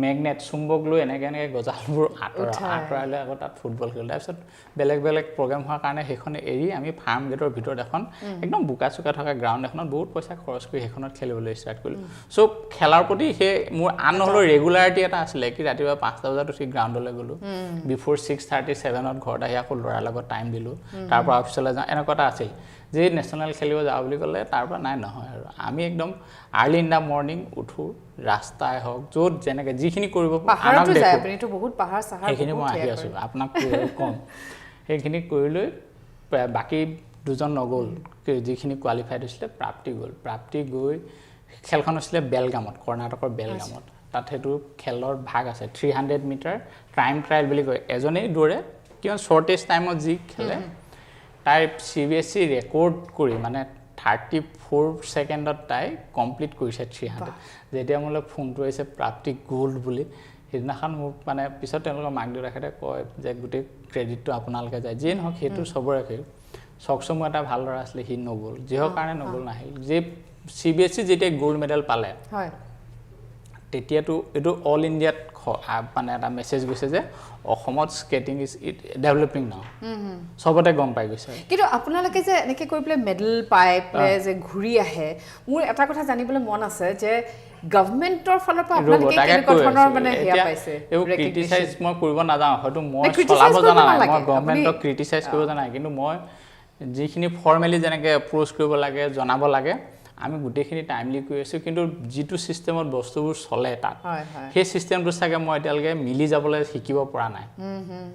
মেগনেট চুম্বক লৈ এনেকৈ গজালবোৰ আঁতৰাই লৈ আকৌ তাত ফুটবল খেলোঁ তাৰপিছত বেলেগ প্ৰগ্ৰেম হোৱাৰ কাৰণে সেইখন এৰি আমি ফাৰ্ম গেটৰ ভিতৰত এখন একদম বোকা চোকা থকা গ্ৰাউণ্ড এখনত বহুত পইচা খৰচ কৰি সেইখনত খেলিবলৈ ষ্টাৰ্ট কৰিলোঁ চ' খেলাৰ প্ৰতি সেই মোৰ আন নহ'লেও ৰেগুলাৰিটি এটা আছিলে কি ৰাতিপুৱা 5টা বজাত উঠি গ্ৰাউণ্ডলৈ গ'লোঁ বিফ'ৰ 6:37 ঘৰত আহি আকৌ ল'ৰাৰ লগত টাইম দিলোঁ তাৰ পৰা অফিচলৈ যাওঁ এনেকুৱা এটা আছিল যে নেশ্যনেল খেলিব যাওঁ বুলি ক'লে তাৰ পৰা নহয় আৰু আমি একদম আৰ্লি ইন দ্য মৰ্ণিং উঠোঁ ৰাস্তাই হওক য'ত যেনেকৈ যিখিনি কৰিব সেইখিনি মই আহি আছোঁ আপোনাক কম সেইখিনি কৰি লৈ বাকী 2জন নগ'ল যিখিনি কোৱালিফাইড হৈছিলে প্ৰাপ্তি গৈ খেলখন হৈছিলে বেলগামত কৰ্ণাটকৰ বেলগামত তাত সেইটো খেলৰ ভাগ আছে 300 মিটাৰ টাইম ট্ৰায়েল বুলি কয় এজনেই দৌৰে কিমান শ্বৰ্টেষ্ট টাইমত যি খেলে তাই CBSE ৰেকৰ্ড কৰি মানে 34 ছেকেণ্ডত তাই কমপ্লিট কৰিছে 300 যেতিয়া মোলৈ ফোনটো আহিছে প্ৰাপ্তি গ'ল্ড বুলি সেইদিনাখন মোক মানে পিছত তেওঁলোকৰ মাক দেউতাকে কয় যে গোটেই ক্ৰেডিটটো আপোনালোকে যায় যিয়ে নহওক সেইটো চবৰে সক্ষম এটা ভাল ল'ৰা আছিলে সি নগ'ল যিহৰ কাৰণে নগ'ল নাহিল যে CBSE যেতিয়া গ'ল্ড মেডেল পালে তেতিয়াতো এইটো অল ইণ্ডিয়াত মানে এটা মেছেজ গৈছে যে অসমত স্কেটিং ইজ ডেভেলপিং নাও সবতে গম পাই গৈছে কিন্তু আপোনালোকে যে এনেকৈ কৰি পেলাই মেডেল পাই পেলাই যে ঘূৰি আহে মোৰ এটা কথা জানিবলৈ মন আছে যে গভৰ্ণমেণ্টৰ ফালৰ পৰা আপোনালোকে কেনেকুৱা ধৰণৰ মানে হেয়া পাইছে ক্ৰিটিচাইজ মই কৰিব নাযাওঁ হয়তো মই চলাব জানা নাই মই গভৰ্ণমেণ্টক ক্ৰিটিচাইজ কৰিব জানা নাই কিন্তু মই যিখিনি ফৰ্মেলি যেনেকৈ এপ্ৰ'চ কৰিব লাগে জনাব লাগে আমি গোটেইখিনি টাইমলি কৰি আছোঁ কিন্তু যিটো চিষ্টেমত বস্তুবোৰ চলে তাত সেই চিষ্টেমটো চাগে মই এতিয়ালৈকে মিলি যাবলৈ শিকিব পৰা নাই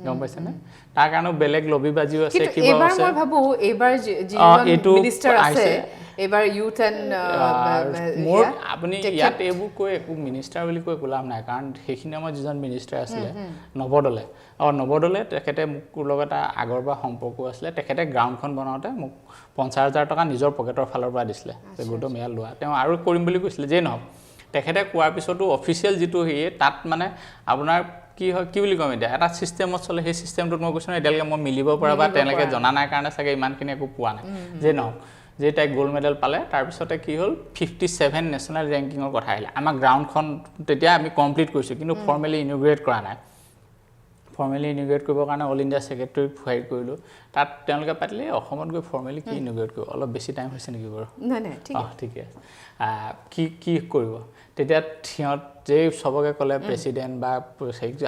গম পাইছেনে তাৰ কাৰণেও বেলেগ লবিবাজিও আছে কিবা আছে এবাৰ মই ভাবো এবাৰ যিজন মিনিষ্টাৰ আছে এবাৰ ইউথ এণ্ড মোৰ আপুনি ইয়াত এইবোৰ কৈ একো মিনিষ্টাৰ বুলি কৈ লাভ নাই কাৰণ সেইখিনি আমাৰ যিজন মিনিষ্টাৰ আছিলে নৱদলে তেখেতে মোৰ লগত এটা আগৰ পৰা সম্পৰ্ক আছিলে তেখেতে গ্ৰাউণ্ডখন বনাওঁতে মোক 50,000 টকা নিজৰ পকেটৰ ফালৰ পৰা দিছিলে যে গোটম ইয়াত লোৱা তেওঁ আৰু কৰিম বুলি কৈছিলে যেই নহওক তেখেতে কোৱাৰ পিছতো অফিচিয়েল যিটো হেৰি তাত মানে আপোনাৰ কি হয় কি বুলি ক'ম এতিয়া এটা চিষ্টেমত চলে সেই চিষ্টেমটোত মই কৈছোঁ এতিয়ালৈকে মই মিলিব পৰা বা তেনেকৈ জনা নাই কাৰণে চাগে ইমানখিনি একো পোৱা নাই যে নহওক যে তাই গ'ল্ড মেডেল পালে তাৰপিছতে কি হ'ল 57 নেশ্যনেল ৰেংকিঙৰ কথা আহিলে আমাৰ গ্ৰাউণ্ডখন তেতিয়া আমি কমপ্লিট কৰিছোঁ কিন্তু ফৰ্মেলি ইনগ্ৰেট কৰা নাই ফৰ্মেলি ইনগ্ৰেট কৰিবৰ কাৰণে অল ইণ্ডিয়া ছেক্ৰেটেৰীক হেৰি কৰিলোঁ তাত তেওঁলোকে পাতিলে অসমত গৈ ফৰ্মেলি কি ইনগ্ৰেট কৰিব অলপ বেছি টাইম হৈছে নেকি বাৰু নাই ঠিকে আছে কি কৰিব তেতিয়া সিহঁত যে চবকে ক'লে প্ৰেছিডেণ্ট বা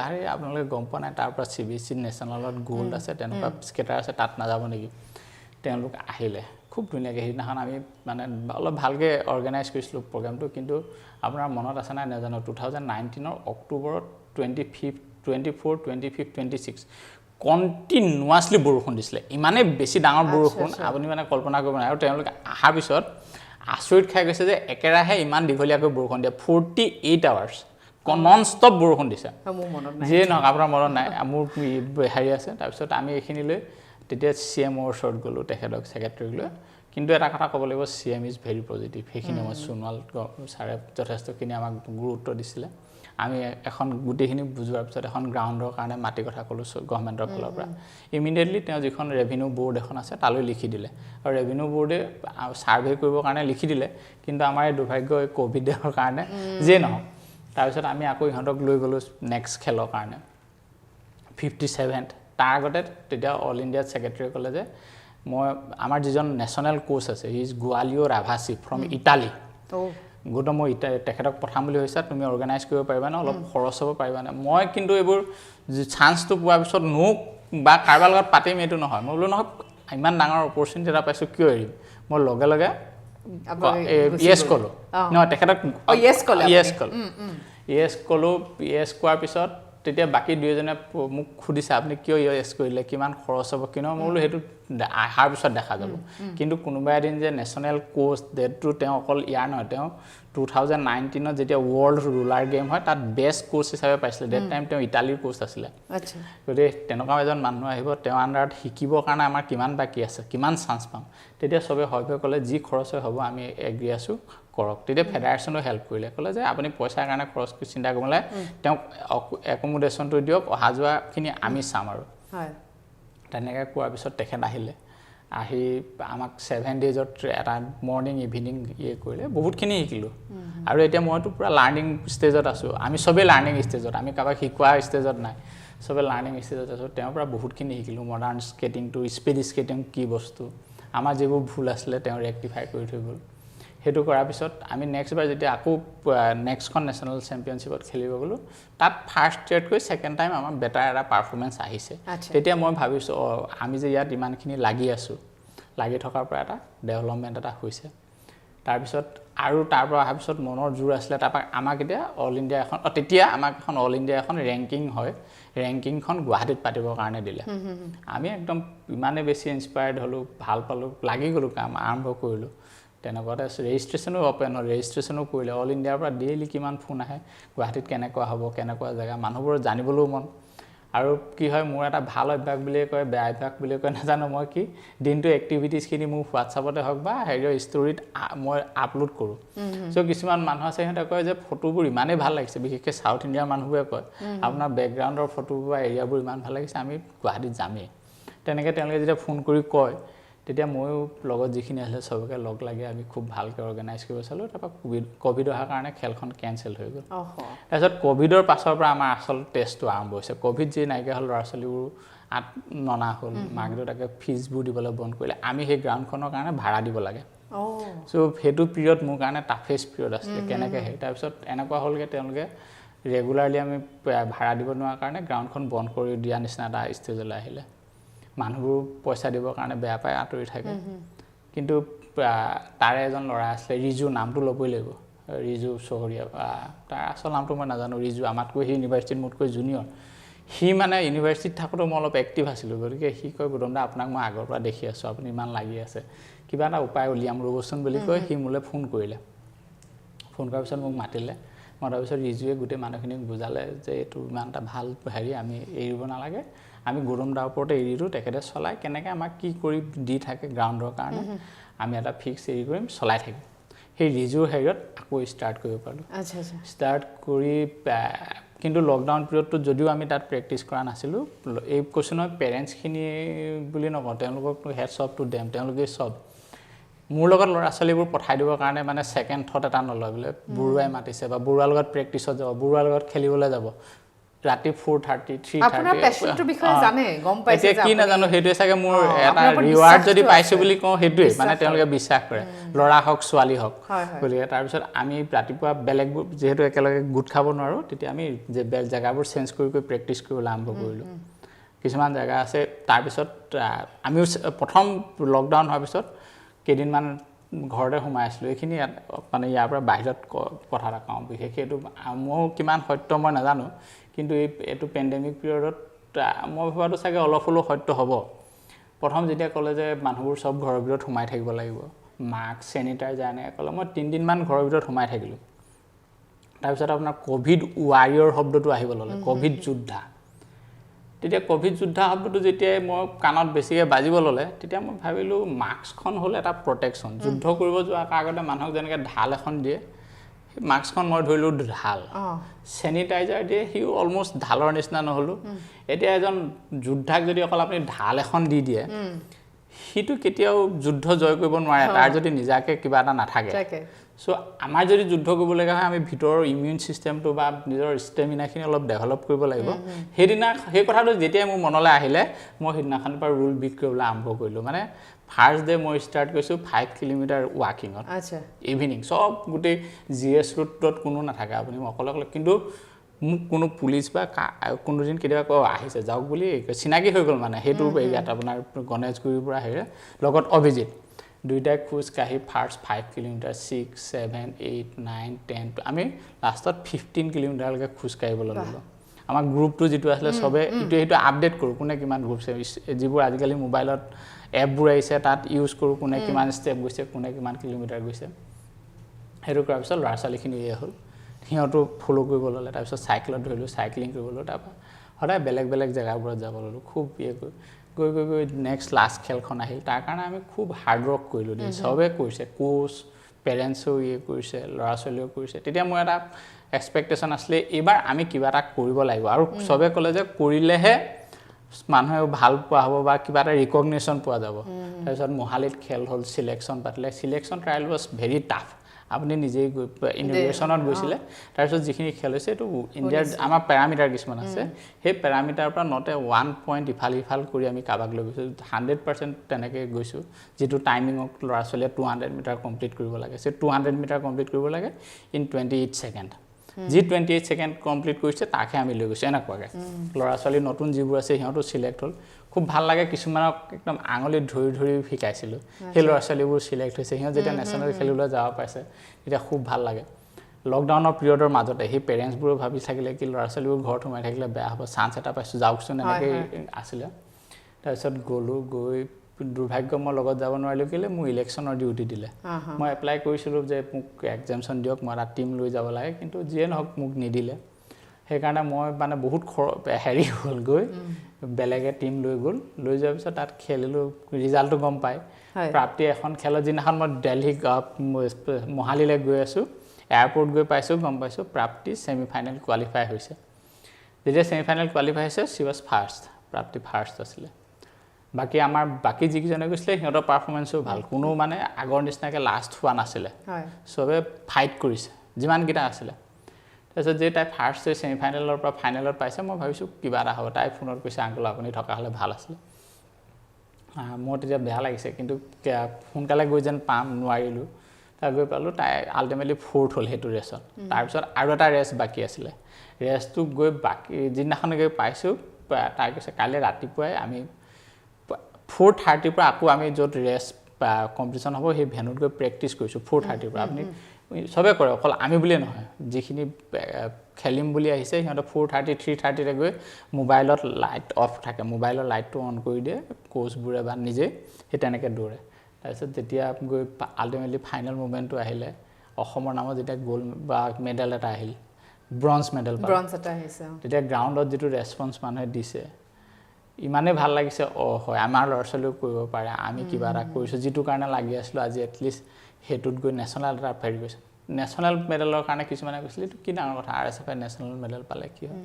আৰে আপোনালোকে গম পোৱা নাই তাৰ পৰা CBC নেশ্যনেলত গ'ল্ড আছে তেনেকুৱা স্কেটাৰ আছে তাত নাযাব নেকি তেওঁলোক আহিলে খুব ধুনীয়াকৈ সেইদিনাখন আমি মানে অলপ ভালকৈ অৰ্গেনাইজ কৰিছিলোঁ প্ৰগ্ৰেমটো কিন্তু আপোনাৰ মনত আছে নাই নাজানো 2019 অক্টোবৰত 24, 25, 26 কণ্টিনিউৱাছলি বৰষুণ দিছিলে ইমানেই বেছি ডাঙৰ বৰষুণ আপুনি মানে কল্পনা কৰিব নোৱাৰে আৰু তেওঁলোকে অহাৰ পিছত আচৰিত খাই গৈছে যে একেৰাহে ইমান দীঘলীয়াকৈ বৰষুণ দিয়ে 48 আৱাৰ্ছ নন ষ্টপ বৰষুণ দিছে যিয়ে নহওক আপোনাৰ মনত নাই মোৰ হেৰি আছে তাৰপিছত আমি এইখিনিলৈ তেতিয়া CMৰ ওচৰত গ'লোঁ তেখেতক ছেক্ৰেটেৰীক লৈ কিন্তু এটা কথা ক'ব লাগিব CM ইজ ভেৰি পজিটিভ সেইখিনি মই সোণোৱাল ছাৰে যথেষ্টখিনি আমাক গুৰুত্ব দিছিলে আমি এখন গোটেইখিনি বুজোৱাৰ পিছত এখন গ্ৰাউণ্ডৰ কাৰণে মাটি কথা ক'লোঁ গভৰ্ণমেণ্টৰ ফালৰ পৰা ইমিডিয়েটলি তেওঁ যিখন ৰেভিনিউ বৰ্ড এখন আছে তালৈ লিখি দিলে আৰু ৰেভিনিউ বৰ্ডে ছাৰ্ভে কৰিবৰ কাৰণে লিখি দিলে কিন্তু আমাৰ এই দুৰ্ভাগ্য এই ক'ভিডৰ কাৰণে যিয়ে নহওক তাৰপিছত আমি আকৌ ইহঁতক লৈ গ'লোঁ নেক্সট খেলৰ কাৰণে 57th তাৰ আগতে তেতিয়া অল ইণ্ডিয়াত ছেক্ৰেটেৰী ক'লে যে মই আমাৰ যিজন নেশ্যনেল কোচ আছে হি ইজ গোৱালিঅ' ৰাভাচি ফ্ৰম ইটালী গোটম মই তেখেতক পঠাম বুলি ভাবিছা তুমি অৰ্গেনাইজ কৰিব পাৰিবা না অলপ খৰচ হ'ব পাৰিবা না মই কিন্তু এইবোৰ চান্সটো পোৱাৰ পিছত মোক বা কাৰোবাৰ লগত পাতিম এইটো নহয় মই বোলো নহয় ইমান ডাঙৰ অপৰচুনিটি এটা পাইছোঁ কিয় এৰিম মই লগে লগে ইয়েছ ক'লোঁ নহয় তেখেতক ইয়েছ ক'লোঁ ইয়েছ কোৱাৰ পিছত তেতিয়া বাকী দুইজনে মোক সুধিছে আপুনি কিয় ইয়েছ কৰিলে কিমান খৰচ হ'ব কিনো মই বোলো সেইটো অহাৰ পিছত দেখা যাব কিন্তু কোনোবা এদিন যে নেশ্যনেল কোচ ডেটটো তেওঁ অকল ইয়াৰ নহয় তেওঁ 2019ত যেতিয়া ৱৰ্ল্ড ৰুলাৰ গেম হয় তাত বেষ্ট কোচ হিচাপে পাইছিলে ডেট টাইম তেওঁ ইটালীৰ কোচ আছিলে গতিকে তেনেকুৱা এজন মানুহ আহিব তেওঁ আণ্ডাৰত শিকিবৰ কাৰণে আমাৰ কিমান বাকী আছে কিমান চান্স পাম তেতিয়া চবে হয়তো ক'লে যি খৰচ হয় হ'ব আমি এগ্ৰি আছোঁ কৰক তেতিয়া ফেডাৰেশ্যনেও হেল্প কৰিলে ক'লে যে আপুনি পইচাৰ কাৰণে খৰচ চিন্তা কৰিব নালাগে তেওঁক একমোডেশ্যনটো দিয়ক অহা যোৱাখিনি আমি চাম আৰু তেনেকৈ কোৱাৰ পিছত তেখেত আহিলে আহি আমাক 7 ডেজত এটা মৰ্ণিং ইভিনিং কৰিলে বহুতখিনি শিকিলোঁ আৰু এতিয়া মইতো পূৰা লাৰ্ণিং ষ্টেজত আছোঁ আমি চবেই লাৰ্ণিং ষ্টেজত আমি কাৰোবাক শিকোৱা ষ্টেজত নাই চবেই লাৰ্ণিং ষ্টেজত আছোঁ তেওঁৰ পৰা বহুতখিনি শিকিলোঁ মডাৰ্ণ স্কেটিংটো স্পীড স্কেটিং কি বস্তু আমাৰ যিবোৰ ভুল আছিলে তেওঁ ৰেক্টিফাই কৰি থৈ গ'ল সেইটো কৰাৰ পিছত আমি নেক্সটবাৰ যেতিয়া আকৌ নেক্সটখন নেশ্যনেল চেম্পিয়নশ্বিপত খেলিব গ'লোঁ তাত ফাৰ্ষ্ট ইয়াৰতকৈ ছেকেণ্ড টাইম আমাৰ বেটাৰ এটা পাৰফৰ্মেঞ্চ আহিছে তেতিয়া মই ভাবিছোঁ আমি যে ইয়াত ইমানখিনি লাগি আছোঁ লাগি থকাৰ পৰা এটা ডেভেলপমেণ্ট এটা হৈছে তাৰপিছত আৰু তাৰ পৰা অহাৰ পিছত মনৰ জোৰ আছিলে তাৰপৰা আমাক এতিয়া অল ইণ্ডিয়া এখন তেতিয়া আমাক এখন অল ইণ্ডিয়া এখন ৰেংকিং হয় ৰেংকিংখন গুৱাহাটীত পাতিবৰ কাৰণে দিলে আমি একদম ইমানেই বেছি ইনস্পায়াৰ্ড হ'লোঁ ভাল পালোঁ লাগি গ'লোঁ কাম আৰম্ভ কৰিলোঁ তেনেকুৱাতে ৰেজিষ্ট্ৰেশ্যনো অপেন হ'ল ৰেজিষ্ট্ৰেশ্যনো কৰিলে অল ইণ্ডিয়াৰ পৰা ডেইলি কিমান ফোন আহে গুৱাহাটীত কেনেকুৱা হ'ব কেনেকুৱা জেগা মানুহবোৰৰ জানিবলৈও মন আৰু কি হয় মোৰ এটা ভাল অভ্যাস বুলিয়ে কয় বেয়া অভ্যাস বুলিয়ে কয় নাজানো মই কি দিনটো এক্টিভিটিজখিনি মোৰ হোৱাটছআপতে হওক বা হেৰিৰ ষ্টৰিত মই আপলোড কৰোঁ চ' কিছুমান মানুহ আছে সিহঁতে কয় যে ফটোবোৰ ইমানেই ভাল লাগিছে বিশেষকৈ চাউথ ইণ্ডিয়াৰ মানুহবোৰে কয় আপোনাৰ বেকগ্ৰাউণ্ডৰ ফটোবোৰ বা এৰিয়াবোৰ ইমান ভাল লাগিছে আমি গুৱাহাটীত যামেই তেনেকৈ তেওঁলোকে যেতিয়া ফোন কৰি কয় তেতিয়া ময়ো লগত যিখিনি আছিলে চবকে লগ লাগি আমি খুব ভালকৈ অৰ্গেনাইজ কৰিব চালোঁ তাৰপৰা ক'ভিড অহাৰ কাৰণে খেলখন কেঞ্চেল হৈ গ'ল তাৰপিছত ক'ভিডৰ পাছৰ পৰা আমাৰ আচল টেষ্টটো আৰম্ভ হৈছে ক'ভিড যি নাইকিয়া হ'ল ল'ৰা ছোৱালীবোৰ ননা হ'ল মাক দেউতাকে ফিজবোৰ দিবলৈ বন্ধ কৰিলে আমি সেই গ্ৰাউণ্ডখনৰ কাৰণে ভাড়া দিব লাগে চ' সেইটো পিৰিয়ড মোৰ কাৰণে টাফেষ্ট পিৰিয়ড আছিলে কেনেকৈ সেই তাৰপিছত এনেকুৱা হ'লগৈ তেওঁলোকে ৰেগুলাৰলি আমি ভাড়া দিব নোৱাৰাৰ কাৰণে গ্ৰাউণ্ডখন বন্ধ কৰি দিয়া নিচিনা এটা ষ্টেজলৈ আহিলে মানুহবোৰ পইচা দিবৰ কাৰণে বেয়া পায় আঁতৰি থাকে কিন্তু তাৰে এজন ল'ৰা আছিলে ৰিজু নামটো ল'বই লাগিব ৰিজু চহৰীয়া তাৰ আচল নামটো মই নাজানো ৰিজু আমাতকৈ সি ইউনিভাৰ্চিটিত মোতকৈ জুনিয়ৰ সি মানে ইউনিভাৰ্চিটিত থাকোঁতে মই অলপ এক্টিভ আছিলোঁ গতিকে সি কয় গৌতম দা আপোনাক মই আগৰ পৰা দেখি আছোঁ আপুনি ইমান লাগি আছে কিবা এটা উপায় উলিয়াম ৰ'বচোন বুলি কৈ সি মোলৈ ফোন কৰিলে ফোন কৰাৰ পিছত মোক মাতিলে মই তাৰপিছত ৰিজুৱে গোটেই মানুহখিনিক বুজালে যে এইটো ইমান এটা ভাল হেৰি আমি এৰিব নালাগে আমি গৌতম দাৰ ওপৰতে এৰি দিওঁ তেখেতে চলাই কেনেকৈ আমাক কি কৰি দি থাকে গ্ৰাউণ্ডৰ কাৰণে আমি এটা ফিক্স এৰি কৰিম চলাই থাকিম সেই ৰিজুৰ হেৰিয়ত আকৌ ষ্টাৰ্ট কৰিব পাৰিলোঁ আচ্ছা আচ্ছা ষ্টাৰ্ট কৰি কিন্তু লকডাউন পিৰিয়ডটোত যদিও আমি তাত প্ৰেক্টিছ কৰা নাছিলোঁ এই কৈছোঁ নহয় পেৰেণ্টছখিনি বুলি নকওঁ তেওঁলোকক হেডছ অফ টু ডেম তেওঁলোকে চব মোৰ লগত ল'ৰা ছোৱালীবোৰ পঠাই দিবৰ কাৰণে মানে ছেকেণ্ড থট এটা নলয় বোলে বৰুৱাই মাতিছে বা বৰুৱাৰ লগত প্ৰেক্টিছত যাব বৰুৱাৰ লগত খেলিবলৈ যাব ৰাতি 4:30 3:30 আপোনাৰ পেশনটোৰ বিষয়ে জানে গম পাইছে এতিয়া কি নাজানো সেইটোৱে চাগে মোৰ এটা ৰিৱাৰ্ড যদি পাইছোঁ বুলি কওঁ সেইটোৱে মানে তেওঁলোকে বিশ্বাস কৰে ল'ৰা হওক ছোৱালী হওক গতিকে তাৰপিছত আমি ৰাতিপুৱা বেলেগ যিহেতু একেলগে গোট খাব নোৱাৰোঁ তেতিয়া আমি যে জেগাবোৰ চেঞ্জ কৰি কৰি প্ৰেক্টিছ কৰিবলৈ আৰম্ভ কৰিলোঁ কিছুমান জেগা আছে তাৰপিছত আমিও প্ৰথম লকডাউন হোৱাৰ পিছত কেইদিনমান ঘৰতে সোমাই আছিলোঁ এইখিনি মানে ইয়াৰ পৰা বাহিৰত কথা এটা কওঁ বিশেষকৈ এইটো মোৰ কিমান সত্য মই নাজানো কিন্তু এইটো পেণ্ডেমিক পিৰিয়ডত মই ভাবোঁ চাগে অলপ হ'লেও সত্য হ'ব প্ৰথম যেতিয়া ক'লে যে মানুহবোৰ চব ঘৰৰ ভিতৰত সোমাই থাকিব লাগিব মাস্ক চেনিটাইজাৰ এনেকৈ ক'লে মই 3 দিনমান ঘৰৰ ভিতৰত সোমাই থাকিলোঁ তাৰপিছত আপোনাৰ ক'ভিড ৱাৰিয়ৰ শব্দটো আহিব ল'লে ক'ভিড যোদ্ধা তেতিয়া ক'ভিড যোদ্ধা শব্দটো যেতিয়াই মই কাণত বেছিকৈ বাজিব ল'লে তেতিয়া মই ভাবিলোঁ মাস্কখন হ'ল এটা প্ৰটেকশ্যন যুদ্ধ কৰিব যোৱাৰ আগতে মানুহক যেনেকৈ ঢাল এখন দিয়ে মাস্কখন মই ধৰিলোঁ ঢাল চেনিটাইজাৰ দিয়ে সিও অলমষ্ট ঢালৰ নিচিনা নহ'লোঁ এতিয়া এজন যোদ্ধাক যদি অকল আপুনি ঢাল এখন দি দিয়ে সিটো কেতিয়াও যুদ্ধ জয় কৰিব নোৱাৰে তাৰ যদি নিজাকে কিবা এটা নাথাকে চ' আমাৰ যদি যুদ্ধ কৰিবলগীয়া হয় আমি ভিতৰৰ ইমিউন ছিষ্টেমটো বা নিজৰ ষ্টেমিনাখিনি অলপ ডেভেলপ কৰিব লাগিব সেইদিনা সেই কথাটো যেতিয়াই মোৰ মনলৈ আহিলে মই সেইদিনাখনৰ পৰা ৰুল বিক কৰিবলৈ আৰম্ভ কৰিলোঁ মানে ফাৰ্ষ্ট ডে মই ষ্টাৰ্ট কৰিছোঁ 5 কিলোমিটাৰ ৱাকিঙত আচ্ছা ইভিনিং চব গোটেই GS ৰুটত কোনো নাথাকে আপুনি অকলে অকলে কিন্তু মোক কোনো পুলিচ বা কোনোদিন কেতিয়াবা কয় আহিছে যাওক বুলি চিনাকি হৈ গ'ল মানে সেইটো এৰিয়াত আপোনাৰ গণেশগুৰিৰ পৰা হেৰে লগত অভিজিত দুইটাই খোজ কাঢ়ি ফাৰ্ষ্ট 5 কিলোমিটাৰ 6 7 8 9 10 আমি লাষ্টত 15 কিলোমিটাৰলৈকে খোজ কাঢ়িবলৈ ল'লোঁ আমাৰ গ্ৰুপটো যিটো আছিলে চবে এইটো আপডেট কৰোঁ কোনে কিমান গ্ৰুপ যিবোৰ আজিকালি মোবাইলত এপবোৰ আহিছে তাত ইউজ কৰোঁ কোনে কিমান ষ্টেপ গৈছে কোনে কিমান কিলোমিটাৰ গৈছে সেইটো কৰাৰ পিছত ল'ৰা ছোৱালীখিনি এয়ে হ'ল সিহঁতো ফ'ল' কৰিব ল'লে তাৰপিছত চাইকেলত ধৰিলোঁ চাইক্লিং কৰিব ল'লোঁ তাৰপৰা সদায় বেলেগ বেলেগ জেগাবোৰত যাব ল'লোঁ খুব গৈ গৈ গৈ নেক্সট লাষ্ট খেলখন আহিল তাৰ কাৰণে আমি খুব হাৰ্ড ৱৰ্ক কৰিলোঁ দেই চবে কৰিছে কোচ পেৰেণ্টছেও কৰিছে ল'ৰা ছোৱালীয়েও কৰিছে তেতিয়া মোৰ এটা এক্সপেক্টেশ্যন আছিলে এইবাৰ আমি কিবা এটা কৰিব লাগিব আৰু চবে ক'লে যে কৰিলেহে মানুহে ভাল পোৱা হ'ব বা কিবা এটা ৰিকগনিশ্যন পোৱা যাব তাৰপিছত মহালিত খেল হ'ল চিলেকশ্যন পাতিলে selection trial was very tough আপুনি নিজেই ইন'ভেশ্যনত গৈছিলে তাৰপিছত যিখিনি খেল হৈছে এইটো ইণ্ডিয়াৰ আমাৰ পেৰামিটাৰ কিছুমান আছে সেই পেৰামিটাৰৰ পৰা নটে 1 পইণ্ট ইফাল কৰি আমি কাবাক লৈ গৈছোঁ 100% তেনেকৈ গৈছোঁ যিটো টাইমিঙক ল'ৰা ছোৱালীয়ে 200 মিটাৰ কমপ্লিট কৰিব লাগে সেই 200 মিটাৰ কমপ্লিট কৰিব লাগে ইন 28 ছেকেণ্ড যি 28 ছেকেণ্ড কমপ্লিট কৰিছে তাকহে আমি লৈ গৈছোঁ এনেকুৱাকৈ ল'ৰা ছোৱালী নতুন যিবোৰ আছে সিহঁতো চিলেক্ট হ'ল খুব ভাল লাগে কিছুমানক একদম আঙুলিত ধৰি শিকাইছিলোঁ সেই ল'ৰা ছোৱালীবোৰ চিলেক্ট হৈছে সিহঁত যেতিয়া নেশ্যনেল খেলিবলৈ যাব পাইছে তেতিয়া খুব ভাল লাগে লকডাউনৰ পিৰিয়ডৰ মাজতে সেই পেৰেণ্টছবোৰো ভাবি থাকিলে কি ল'ৰা ছোৱালীবোৰ ঘৰত সোমাই থাকিলে বেয়া হ'ব চান্স এটা পাইছোঁ যাওকচোন এনেকৈ আছিলে তাৰপিছত গ'লোঁ গৈ দুৰ্ভাগ্য মই লগত যাব নোৱাৰিলোঁ কেলৈ মোৰ ইলেকশ্যনৰ ডিউটি দিলে মই এপ্লাই কৰিছিলোঁ যে মোক এক্সামশ্যন দিয়ক মই এটা টীম লৈ যাব লাগে কিন্তু যিয়ে নহওক মোক নিদিলে সেইকাৰণে মই মানে বহুত হেৰি হ'ল গৈ বেলেগে টীম লৈ গ'ল লৈ যোৱাৰ পিছত তাত খেলিলোঁ ৰিজাল্টটো গম পায় প্ৰাপ্তি এখন খেলৰ যিদিনাখন মই দিল্লী মহালিলৈ গৈ আছোঁ এয়াৰপৰ্ট গৈ পাইছোঁ গম পাইছোঁ প্ৰাপ্তি ছেমিফাইনেল কোৱালিফাই হৈছে যেতিয়া ছেমিফাইনেল কোৱালিফাই হৈছে ছি ৱাজ ফাৰ্ষ্ট প্ৰাপ্তি ফাৰ্ষ্ট আছিলে বাকী যিকেইজনে গৈছিলে সিহঁতৰ পাৰফৰ্মেঞ্চো ভাল কোনো মানে আগৰ নিচিনাকৈ লাষ্ট হোৱা নাছিলে চবে ফাইট কৰিছে যিমানকেইটা আছিলে তাৰপিছত যে তাই ফাৰ্ষ্ট হৈ ছেমিফাইনেলৰ পৰা ফাইনেলত পাইছে মই ভাবিছোঁ কিবা এটা হ'ব তাই ফোনত কৈছে আংকল আপুনি থকা হ'লে ভাল আছিলে মোৰ তেতিয়া বেয়া লাগিছে কিন্তু সোনকালে গৈ যেন পাম নোৱাৰিলোঁ তাত গৈ পালোঁ তাই আল্টিমেটলি 4th হ'ল সেইটো ৰেচত তাৰপিছত আৰু এটা ৰেচ বাকী আছিলে ৰেচটো গৈ বাকী যিদিনাখন গৈ পাইছোঁ তাই কৈছে কাইলৈ ৰাতিপুৱাই আমি 4:30 পৰা আকৌ আমি য'ত ৰেষ্ট কম্পিটিশ্যন হ'ব সেই ভেনুত গৈ প্ৰেক্টিছ কৰিছোঁ 4:30 পৰা আপুনি চবেই কৰে অকল আমি বুলিয়ে নহয় যিখিনি খেলিম বুলি আহিছে সিহঁতে 4:30 3:30 গৈ মোবাইলত লাইট অফ থাকে মোবাইলৰ লাইটটো অন কৰি দিয়ে কোচবোৰে বা নিজে সেই তেনেকৈ দৌৰে তাৰপিছত যেতিয়া গৈ আল্টিমেটলি ফাইনেল মুভমেণ্টটো আহিলে অসমৰ নামত যেতিয়া গ'ল্ড বা মেডেল এটা আহিল ব্ৰঞ্জ মেডেল এটা আহিছে তেতিয়া গ্ৰাউণ্ডত যিটো ৰেছপন্স মানুহে দিছে ইমানেই ভাল লাগিছে হয় আমাৰ ল'ৰা ছোৱালীও কৰিব পাৰে আমি কিবা এটা কৰিছোঁ যিটো কাৰণে লাগি আছিলোঁ আজি এটলিষ্ট সেইটোত গৈ নেশ্যনেল এটা ফেৰি গৈছে নেশ্যনেল মেডেলৰ কাৰণে কিছুমানে কৈছিলে এইটো কি ডাঙৰ কথা RSFI নেশ্যনেল মেডেল পালে কি হয়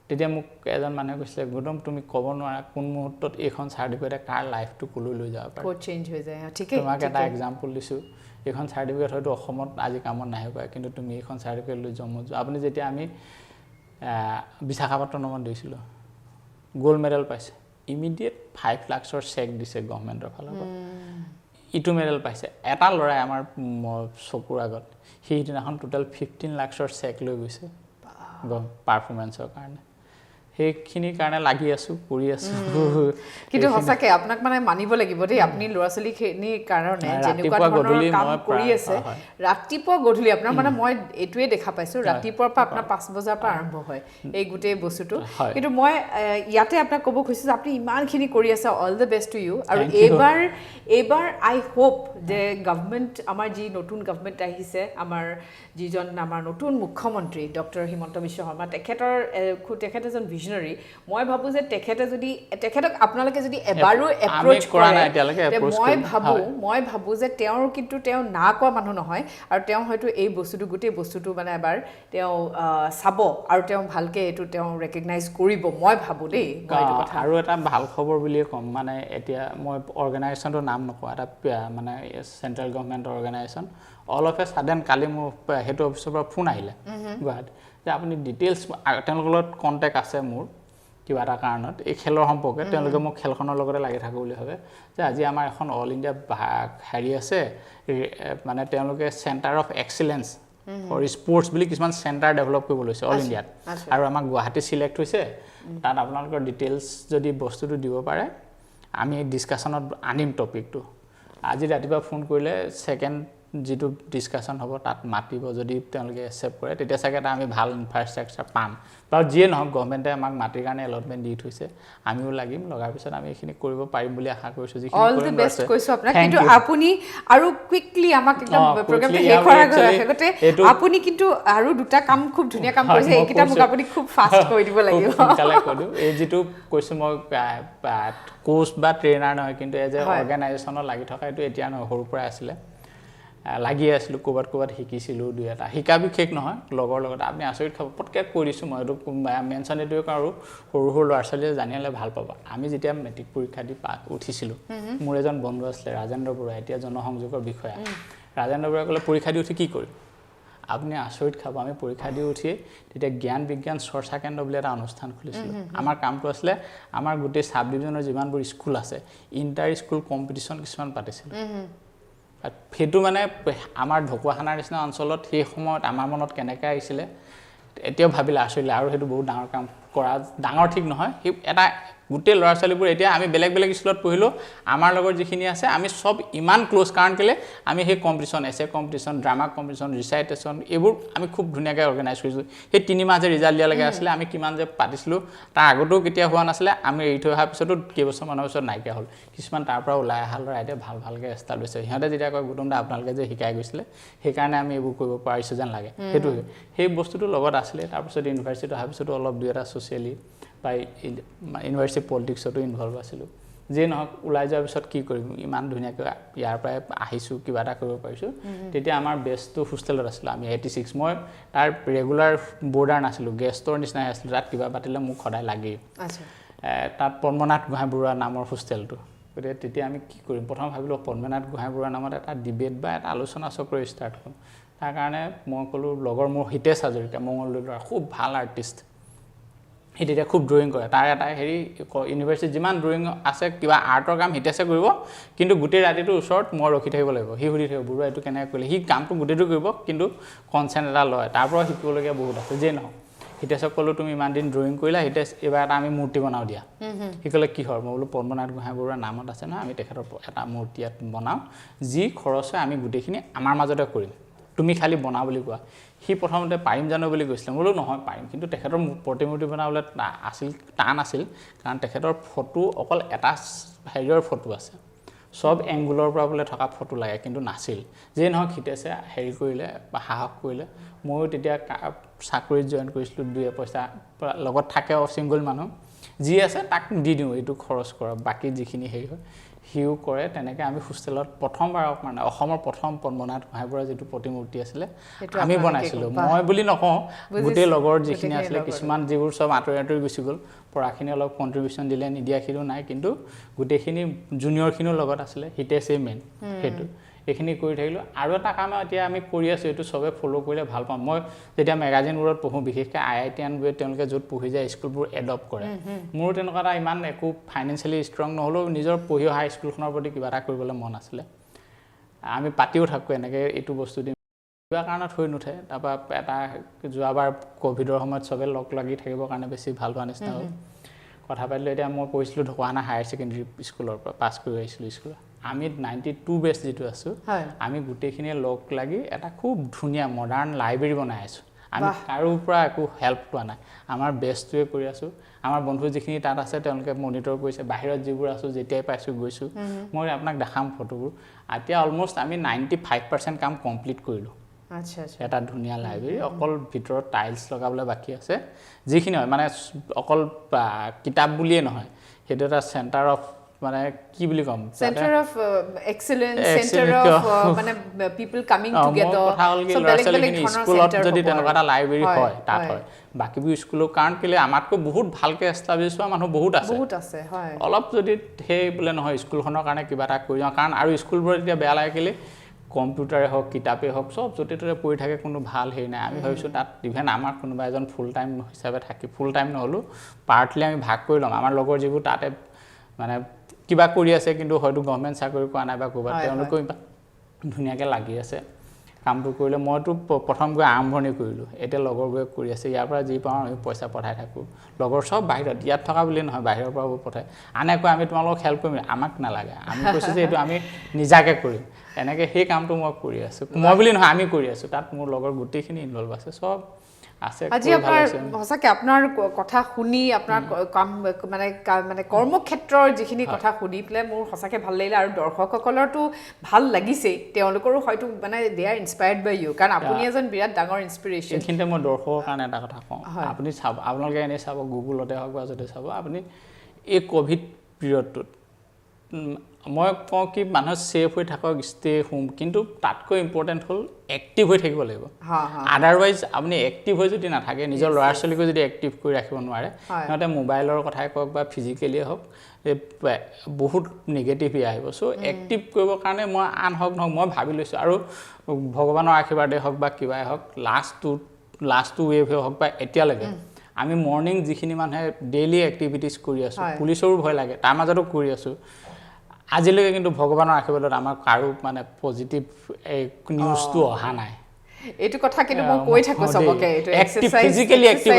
তেতিয়া মোক এজন মানুহে কৈছিলে গৌতম তুমি ক'ব নোৱাৰা কোন মুহূৰ্তত এইখন চাৰ্টিফিকেটে কাৰ লাইফটো কলৈ লৈ যাব পাৰে ক'ত চেঞ্জ হৈ যায় ঠিকেই তোমাক এটা এক্সাম্পল দিছোঁ এইখন চাৰ্টিফিকেট হয়তো অসমত আজি কামত নাহিব পাৰে কিন্তু তুমি এইখন চাৰ্টিফিকেট লৈ জম্মু যোৱা আপুনি যেতিয়া আমি বিশাখাপট্টনমত দিছিলোঁ গোল্ড মেডেল পাইছে ইমিডিয়েট 5 লাখৰ চেক দিছে গভৰ্ণমেণ্টৰ ফালৰ পৰা ইটো মেডেল পাইছে এটা ল'ৰাই আমাৰ চকুৰ আগত সেইদিনাখন টোটেল 15 লাখৰ চেক লৈ গৈছে পাৰফৰ্মেঞ্চৰ কাৰণে সেইখিনিৰ কাৰণে লাগি আছোঁ কৰি আছোঁ কিন্তু সঁচাকৈ আপোনাক মানে মানিব লাগিব দেই আপুনি ল'ৰা ছোৱালীখিনিৰ কাৰণে যেনেকুৱা ধৰণৰ কাম কৰি আছে ৰাতিপুৱা গধূলি আপোনাৰ মানে মই এইটোৱে দেখা পাইছোঁ ৰাতিপুৱাৰ পৰা আপোনাৰ 5 বজাৰ পৰা আৰম্ভ হয় এই গোটেই বস্তুটো কিন্তু মই ইয়াতে আপোনাক ক'ব খুজিছোঁ যে আপুনি ইমানখিনি কৰি আছে all the best to you আৰু এইবাৰ আই হোপ যে গভৰ্ণমেণ্ট আমাৰ যি নতুন গভৰ্ণমেণ্ট আহিছে আমাৰ যিজন আমাৰ নতুন মুখ্যমন্ত্ৰী ডক্টৰ হিমন্ত বিশ্ব শৰ্মা তেখেত এজন ভিজনাৰী মই ভাবোঁ যে তেখেতক আপোনালোকে যদি এবাৰো এপ্ৰ'চ কৰে মই ভাবোঁ যে তেওঁ না কোৱা মানুহ নহয় আৰু তেওঁ হয়তো এই গোটেই বস্তুটো মানে এবাৰ তেওঁ চাব আৰু তেওঁ ভালকৈ এইটো তেওঁ ৰেকগনাইজ কৰিব মই ভাবোঁ দেই আৰু এটা ভাল খবৰ বুলিয়ে ক'ম মানে এতিয়া মই অৰ্গেনাইজেশ্যনটোৰ নাম নকওঁ এটা মানে চেণ্ট্ৰেল গভৰ্ণমেণ্টৰ organisation all of a sudden কালি মোৰ সেইটো অফিচৰ পৰা ফোন আহিলে গুৱাহাটী যে আপুনি ডিটেইলছ তেওঁলোকৰ লগত কণ্টেক্ট আছে মোৰ কিবা এটা কাৰণত এই খেলৰ সম্পৰ্কে তেওঁলোকে মোক খেলখনৰ লগতে লাগি থাকোঁ বুলি ভাবে যে আজি আমাৰ এখন অল ইণ্ডিয়া হেৰি আছে মানে তেওঁলোকে centre of excellence for sports বুলি কিছুমান চেণ্টাৰ ডেভেলপ কৰিব লৈছে অল ইণ্ডিয়াত আৰু আমাক গুৱাহাটী চিলেক্ট হৈছে তাত আপোনালোকৰ ডিটেইলছ যদি বস্তুটো দিব পাৰে আমি ডিছকাশ্যনত আনিম টপিকটো আজি ৰাতিপুৱা ফোন কৰিলে ছেকেণ্ড যিটো ডিছকাশ্যন হ'ব তাত মাতিব যদি তেওঁলোকে একচেপ্ট কৰে তেতিয়া চাগে এটা আমি ভাল ইনফ্ৰাষ্ট্ৰাকচাৰ পাম বাৰু যিয়ে নহওক গভৰ্ণমেণ্টে আমাক মাটিৰ কাৰণে এলটমেণ্ট দি থৈছে আমিও লাগিম লগাৰ পিছত আমি এইখিনি কৰিব পাৰিম বুলি আশা কৰিছোঁ যিখিনি অল দ্য বেষ্ট কৈছোঁ আপোনাক কিন্তু আপুনি আৰু কুইকলি আমাক একদম প্ৰগ্ৰামটো শেষ কৰাৰ আগতে আপুনি কিন্তু আৰু দুটা কাম খুব ধুনীয়া কাম কৰিছে এইকেইটা মোক আপুনি খুব ফাষ্ট কৰি দিব লাগিব সোনকালে কৈ দিওঁ এই যিটো কৈছোঁ মই কোচ বা ট্ৰেইনাৰ নহয় কিন্তু এজ এ অৰ্গেনাইজেশ্যনত লাগি থকা এইটো এতিয়া নহয় সৰুৰ পৰাই আছিলে লাগি আছিলোঁ ক'ৰবাত শিকিছিলোঁ দুই এটা শিকা বিশেষ নহয় লগৰ লগত আপুনি আচৰিত খাব পটকৈ কৈ দিছোঁ মই এইটো মেনশ্যন এইটোৱে কৰোঁ সৰু ল'ৰা ছোৱালীয়ে জানিলে ভাল পাব আমি যেতিয়া মেট্ৰিক পৰীক্ষা দি উঠিছিলোঁ মোৰ এজন বন্ধু আছিলে ৰাজেন্দ্ৰ বৰুৱা এতিয়া জনসংযোগৰ বিষয়া ৰাজেন্দ্ৰ বৰুৱাই ক'লে পৰীক্ষা দি উঠি কি কৰিম আপুনি আচৰিত খাব আমি পৰীক্ষা দি উঠি তেতিয়া জ্ঞান বিজ্ঞান চৰ্চা কেন্দ্ৰ বুলি এটা অনুষ্ঠান খুলিছিলোঁ আমাৰ কামটো আছিলে আমাৰ গোটেই চাব ডিভিজনৰ যিমানবোৰ স্কুল আছে ইণ্টাৰ স্কুল কম্পিটিশ্যন কিছুমান পাতিছিলোঁ সেইটো মানে আমাৰ ঢকুৱাখানাৰ নিচিনা অঞ্চলত সেই সময়ত আমাৰ মনত কেনেকৈ আহিছিলে এতিয়াও ভাবিলে আচৰিলে আৰু সেইটো বহুত ডাঙৰ কাম কৰা ডাঙৰ ঠিক নহয় সেই এটা গোটেই ল'ৰা ছোৱালীবোৰ এতিয়া আমি বেলেগ স্কুলত পঢ়িলোঁ আমাৰ লগত যিখিনি আছে আমি চব ইমান ক্ল'জ কাৰণ কেলে আমি সেই কম্পিটিশ্যন এছে কম্পিটিশ্যন ড্ৰামা কম্পিটিশ্যন ৰিচাইটেশ্যন এইবোৰ আমি খুব ধুনীয়াকৈ অৰ্গেনাইজ কৰিছোঁ সেই 3 মাহ যে ৰিজাল্ট দিয়ালৈকে আছিলে আমি কিমান যে পাতিছিলোঁ তাৰ আগতেও কেতিয়া হোৱা নাছিলে আমি এৰি থৈ অহাৰ পিছতো কেইবছৰমানৰ পিছত নাইকিয়া হ'ল কিছুমান তাৰ পৰা ওলাই অহা ল'ৰা এতিয়া ভালকৈ এষ্টাব্লিছ হৈছে সিহঁতে যেতিয়া কয় গৌতম দা আপোনালোকে যে শিকাই গৈছিলে সেইকাৰণে আমি এইবোৰ কৰিব পাৰিছোঁ যেন লাগে সেইটো সেই বস্তুটো লগত আছিলে তাৰপিছত ইউনিভাৰ্চিটিত অহাৰ পিছতো অলপ দুই এটা ছ'চিয়েলি বা ইউনিভাৰ্চিটি পলিটিক্সতো ইনভলভ আছিলোঁ যিয়ে নহওক ওলাই যোৱাৰ পিছত কি কৰিম ইমান ধুনীয়াকৈ ইয়াৰ পৰাই আহিছোঁ কিবা এটা কৰিব পাৰিছোঁ তেতিয়া আমাৰ বেষ্টটো হোষ্টেলত আছিলোঁ আমি 86 মই তাৰ ৰেগুলাৰ বৰ্ডাৰ নাছিলোঁ গেষ্টৰ নিচিনাই আছিলোঁ তাত কিবা পাতিলে মোক সদায় লাগেই তাত পদ্মনাথ গোহাঁই বৰুৱা নামৰ হোষ্টেলটো গতিকে তেতিয়া আমি কি কৰিম প্ৰথম ভাবিলোঁ পদ্মনাথ গোহাঁই বৰুৱা নামত এটা ডিবেট বা এটা আলোচনা চক্ৰ ষ্টাৰ্ট কৰিম তাৰ কাৰণে মই ক'লোঁ লগৰ মোৰ হিতেশ হাজৰিকা মঙলদৈ ল'ৰা খুব ভাল আৰ্টিষ্ট সি তেতিয়া খুব ড্ৰয়িং কৰে তাৰ এটা হেৰি ইউনিভাৰ্চিটিত যিমান ড্ৰয়িং আছে কিবা আৰ্টৰ কাম হিতেশে কৰিব কিন্তু গোটেই ৰাতিটোৰ ওচৰত মই ৰখি থাকিব লাগিব সি সুধি থাকিব বৰুৱা এইটো কেনেকৈ কৰিলে সি কামটো গোটেইটো কৰিব কিন্তু কনচেণ্ট এটা লয় তাৰ পৰা শিকিবলগীয়া বহুত আছে যিয়ে নহওক হিতেশক ক'লো তুমি ইমান দিন ড্ৰয়িং কৰিলা হিতেশ এবাৰ এটা আমি মূৰ্তি বনাও দিয়া সি ক'লে কি হয় মই বোলো পদ্মনাথ গোহাঁই বৰুৱাৰ নামত আছে নহয় আমি তেখেতৰ এটা মূৰ্তি ইয়াত বনাওঁ যি খৰচ হয় আমি গোটেইখিনি আমাৰ মাজতে কৰিম তুমি খালি বনা বুলি কোৱা সি প্ৰথমতে পাৰিম জানো বুলি কৈছিলে বোলো নহয় পাৰিম কিন্তু তেখেতৰ প্ৰতিমূৰ্তি বনাবলৈ টান আছিল কাৰণ তেখেতৰ ফটো অকল এটা হেৰিয়ৰ ফটো আছে সব এংগুলৰ পৰা বোলে থকা ফটো লাগে কিন্তু নাছিল যে নহয় হিতেশে হেৰি কৰিলে বা সাহস কৰিলে ময়ো তেতিয়া চাকৰিত জইন কৰিছিলোঁ 2 পইচা লগত থাকে সিংগল মানুহ যি আছে তাক দি দিওঁ এইটো খৰচ কৰা বাকি যিখিনি হেৰি হয় হিউ কৰে তেনেকৈ আমি হোষ্টেলত প্ৰথমবাৰ মানে অসমৰ প্ৰথম পদ্মনাথ গোহাঁই বৰুৱাৰ যিটো প্ৰতিমূৰ্তি আছিলে আমি বনাইছিলোঁ মই বুলি নকওঁ গোটেই লগৰ যিখিনি আছিলে কিছুমান যিবোৰ সব আঁতৰি গুচি গ'ল পঢ়াখিনি অলপ কণ্ট্ৰিবিউশ্যন দিলে নিদিয়াখিনিও নাই কিন্তু গোটেইখিনি জুনিয়ৰখিনিও লগত আছিলে হিতেশে মেইন সেইটো এইখিনি কৰি থাকিলোঁ আৰু এটা কাম এতিয়া আমি কৰি আছোঁ এইটো চবে ফ'ল' কৰিলে ভাল পাম মই যেতিয়া মেগাজিনবোৰত পঢ়োঁ বিশেষকৈ IITianবোৰে তেওঁলোকে য'ত পঢ়ি যায় স্কুলবোৰ এডপ্ট কৰে মোৰো তেনেকুৱা এটা ইমান একো ফাইনেন্সিয়েলি ষ্ট্ৰং নহ'লেও নিজৰ পঢ়ি অহা স্কুলখনৰ প্ৰতি কিবা এটা কৰিবলৈ মন আছিলে আমি পাতিও থাকোঁ এনেকৈ এইটো বস্তু দিম কিবা কাৰণত হৈ নুঠে তাৰপৰা এটা যোৱাবাৰ ক'ভিডৰ সময়ত চবে লগ লাগি থাকিবৰ কাৰণে বেছি ভাল হোৱা নিচিনা হ'ল কথা পাতিলোঁ এতিয়া মই পঢ়িছিলোঁ ঢকুৱাখানা হায়াৰ ছেকেণ্ডেৰী স্কুলৰ পৰা পাছ কৰি আহিছিলোঁ স্কুলত আমি 92 বেচ যিটো আছোঁ আমি গোটেইখিনিয়ে লগ লাগি এটা খুব ধুনীয়া মডাৰ্ণ লাইব্ৰেৰী বনাই আছোঁ আমি কাৰোৰ পৰা একো হেল্প পোৱা নাই আমাৰ বেষ্টটোৱে কৰি আছোঁ আমাৰ বন্ধু যিখিনি তাত আছে তেওঁলোকে মনিটৰ কৰিছে বাহিৰত যিবোৰ আছোঁ যেতিয়াই পাইছোঁ গৈছোঁ মই আপোনাক দেখাম ফটোবোৰ এতিয়া অলমষ্ট আমি 95% কাম কমপ্লিট কৰিলোঁ আচ্ছা আচ্ছা এটা ধুনীয়া লাইব্ৰেৰী অকল ভিতৰত টাইলছ লগাবলৈ বাকী আছে যিখিনি হয় মানে অকল কিতাপ বুলিয়ে নহয় সেইটো এটা চেণ্টাৰ অফ মানে কি বুলি কম centre of excellence centre of মানে পিপল কামিং টুগেদাৰ কথা হ'ল কি ল'ৰা-ছোৱালীখিনি স্কুলত যদি তেনেকুৱা এটা লাইব্ৰেৰী হয় তাত হয় বাকীবোৰ স্কুলৰ কাৰণ কেলে আমাতকৈ বহুত ভালকৈ এষ্টাব্লিছ হোৱা মানুহ বহুত আছে হয় অলপ যদি সেই বোলে নহয় স্কুলখনৰ কাৰণে কিবা এটা কৰি যাওঁ কাৰণ আৰু স্কুলবোৰত এতিয়া বেয়া লাগে কেলে কম্পিউটাৰে হওক কিতাপেই হওক চব য'তে ত'তে পঢ়ি থাকে কোনো ভাল হেৰি নাই আমি ভাবিছোঁ তাত ইভেন আমাৰ কোনোবা এজন ফুল টাইম হিচাপে থাকি ফুল টাইম নহ'লেও পাৰ্টলি আমি ভাগ কৰি ল'ম আমাৰ লগৰ যিবোৰ তাতে মানে কিবা কৰি আছে কিন্তু হয়তো গভৰ্ণমেণ্ট চাকৰি কৰা নাই বা ক'ৰবাত তেওঁলোকেও ধুনীয়াকৈ লাগি আছে কামটো কৰিলে মইতো প্ৰথম গৈ আৰম্ভণি কৰিলোঁ এতিয়া লগৰ গৈ কৰি আছে ইয়াৰ পৰা যি পাওঁ আমি পইচা পঠাই থাকোঁ লগৰ চব বাহিৰত ইয়াত থকা বুলি নহয় বাহিৰৰ পৰাও পঠায় আনে কৈ আমি তোমালোকক হেল্প কৰিম আমাক নালাগে আমি কৈছোঁ যে এইটো আমি নিজাকৈ কৰিম এনেকৈ সেই কামটো মই কৰি আছোঁ মই বুলি নহয় আমি কৰি আছোঁ তাত মোৰ লগৰ গোটেইখিনি ইনভলভ আছে চব আছে আজি আপোনাৰ সঁচাকৈ আপোনাৰ কথা শুনি আপোনাৰ কাম মানে কৰ্মক্ষেত্ৰৰ যিখিনি কথা শুনি পেলাই মোৰ সঁচাকৈ ভাল লাগিলে আৰু দৰ্শকসকলৰতো ভাল লাগিছেই তেওঁলোকৰো হয়তো মানে দে আৰ ইনস্পায়াৰ্ড বাই ইউ কাৰণ আপুনি এজন বিৰাট ডাঙৰ ইনস্পিৰেশ্যন এইখিনিতে মই দৰ্শকৰ কাৰণে এটা কথা কওঁ আপুনি চাব আপোনালোকে এনেই চাব গুগলতে হওক বা যদি চাব আপুনি এই ক'ভিড পিৰিয়ডটোত মই কওঁ কি মানুহ ছেফ হৈ থাকক ষ্টে হোম কিন্তু তাতকৈ ইম্পৰ্টেণ্ট হ'ল এক্টিভ হৈ থাকিব লাগিব আদাৰৱাইজ আপুনি এক্টিভ হৈ যদি নাথাকে নিজৰ ল'ৰা ছোৱালীকো যদি এক্টিভ কৰি ৰাখিব নোৱাৰে সিহঁতে মোবাইলৰ কথাই কওক বা ফিজিকেলিয়ে হওক বহুত নিগেটিভি আহিব চ' এক্টিভ কৰিবৰ কাৰণে মই আন হওক নহওক মই ভাবি লৈছোঁ আৰু ভগৱানৰ আশীৰ্বাদেই হওক বা কিবাই হওক লাষ্ট ৱেভে হওক বা এতিয়ালৈকে আমি মৰ্ণিং যিখিনি মানুহে ডেইলি এক্টিভিটিজ কৰি আছোঁ পুলিচৰো ভয় লাগে তাৰ মাজতো কৰি আছোঁ আজিলৈকে কিন্তু ভগৱানৰ আশীৰ্বাদত আমাৰ কাৰো মানে পজিটিভ নিউজটো অহা নাই এইটো কথা কিন্তু মই কৈ থাকোঁ চবকে এইটো ফিজিকেলি এক্টিভ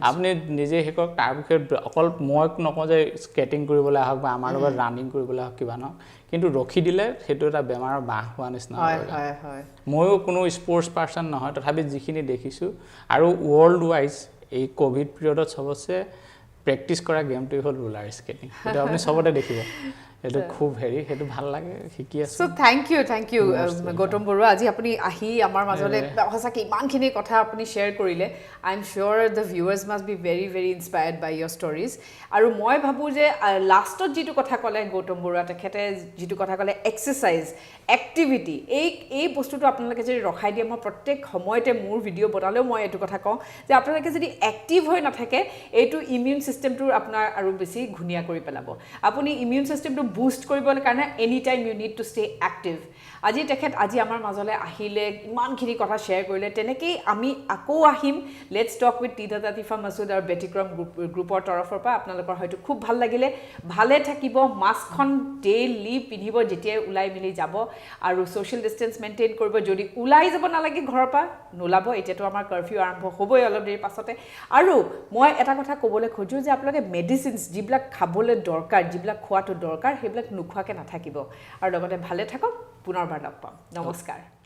আপুনি নিজে শিকক তাৰ বিষয়ে অকল মই নকওঁ যে স্কেটিং কৰিবলৈ আহক বা আমাৰ লগত ৰানিং কৰিবলৈ আহক কিবা নহওক কিন্তু ৰখি দিলে সেইটো এটা বেমাৰৰ বাহ হোৱা নিচিনা হয় ময়ো কোনো স্পৰ্টছ পাৰ্চন নহয় তথাপি যিখিনি দেখিছোঁ আৰু ৱৰ্ল্ড ৱাইজ এই ক'ভিড পিৰিয়ডত চবতছে প্ৰেক্টিছ কৰা গেমটোৱে হ'ল ৰোলাৰ স্কেটিং সেইটো আপুনি চবতে দেখিব সেইটো খুব হেৰি সেইটো ভাল লাগে শিকি আছোঁ চ' থেংক ইউ গৌতম বৰুৱা আজি আপুনি আহি আমাৰ মাজলৈ সঁচাকৈ ইমানখিনি কথা আপুনি শ্বেয়াৰ কৰিলে I am sure the viewers must be very very inspired by your stories আৰু মই ভাবোঁ যে লাষ্টত যিটো কথা ক'লে গৌতম বৰুৱা তেখেতে যিটো কথা ক'লে এক্সাৰচাইজ এক্টিভিটি এই বস্তুটো আপোনালোকে যদি ৰখাই দিয়ে মই প্ৰত্যেক সময়তে মোৰ ভিডিঅ' বনালেও মই এইটো কথা কওঁ যে আপোনালোকে যদি এক্টিভ হৈ নাথাকে এইটো ইমিউন ছিষ্টেমটোৰ আপোনাৰ আৰু বেছি ঘূণীয়া কৰি পেলাব আপুনি ইমিউন ছিষ্টেমটো বুষ্ট কৰিবৰ কাৰণে any time you need to stay active আজি আমাৰ মাজলৈ আহিলে ইমানখিনি কথা শ্বেয়াৰ কৰিলে তেনেকেই আমি আকৌ আহিম let's talk with Tina Latifa Masud আৰু ব্যতিক্ৰম গ্ৰুপৰ তৰফৰ পৰা আপোনালোকৰ হয়তো খুব ভাল লাগিলে ভালে থাকিব মাস্কখন ডেইলি পিন্ধিব যেতিয়াই ওলাই মেলি যাব আৰু ছ'চিয়েল ডিষ্টেঞ্চ মেইনটেইন কৰিব যদি ওলাই যাব নালাগে ঘৰৰ পৰা নোলাব এতিয়াতো আমাৰ কাৰফিউ আৰম্ভ হ'বই অলপ দেৰি পাছতে আৰু মই এটা কথা ক'বলৈ খোজো যে আপোনালোকে মেডিচিনছ যিবিলাক খাবলৈ দৰকাৰ যিবিলাক খোৱাটো দৰকাৰ সেইবিলাক নোখোৱাকৈ নাথাকিব আৰু লগতে ভালে থাকক পুনৰবাৰ লগ পাম নমস্কাৰ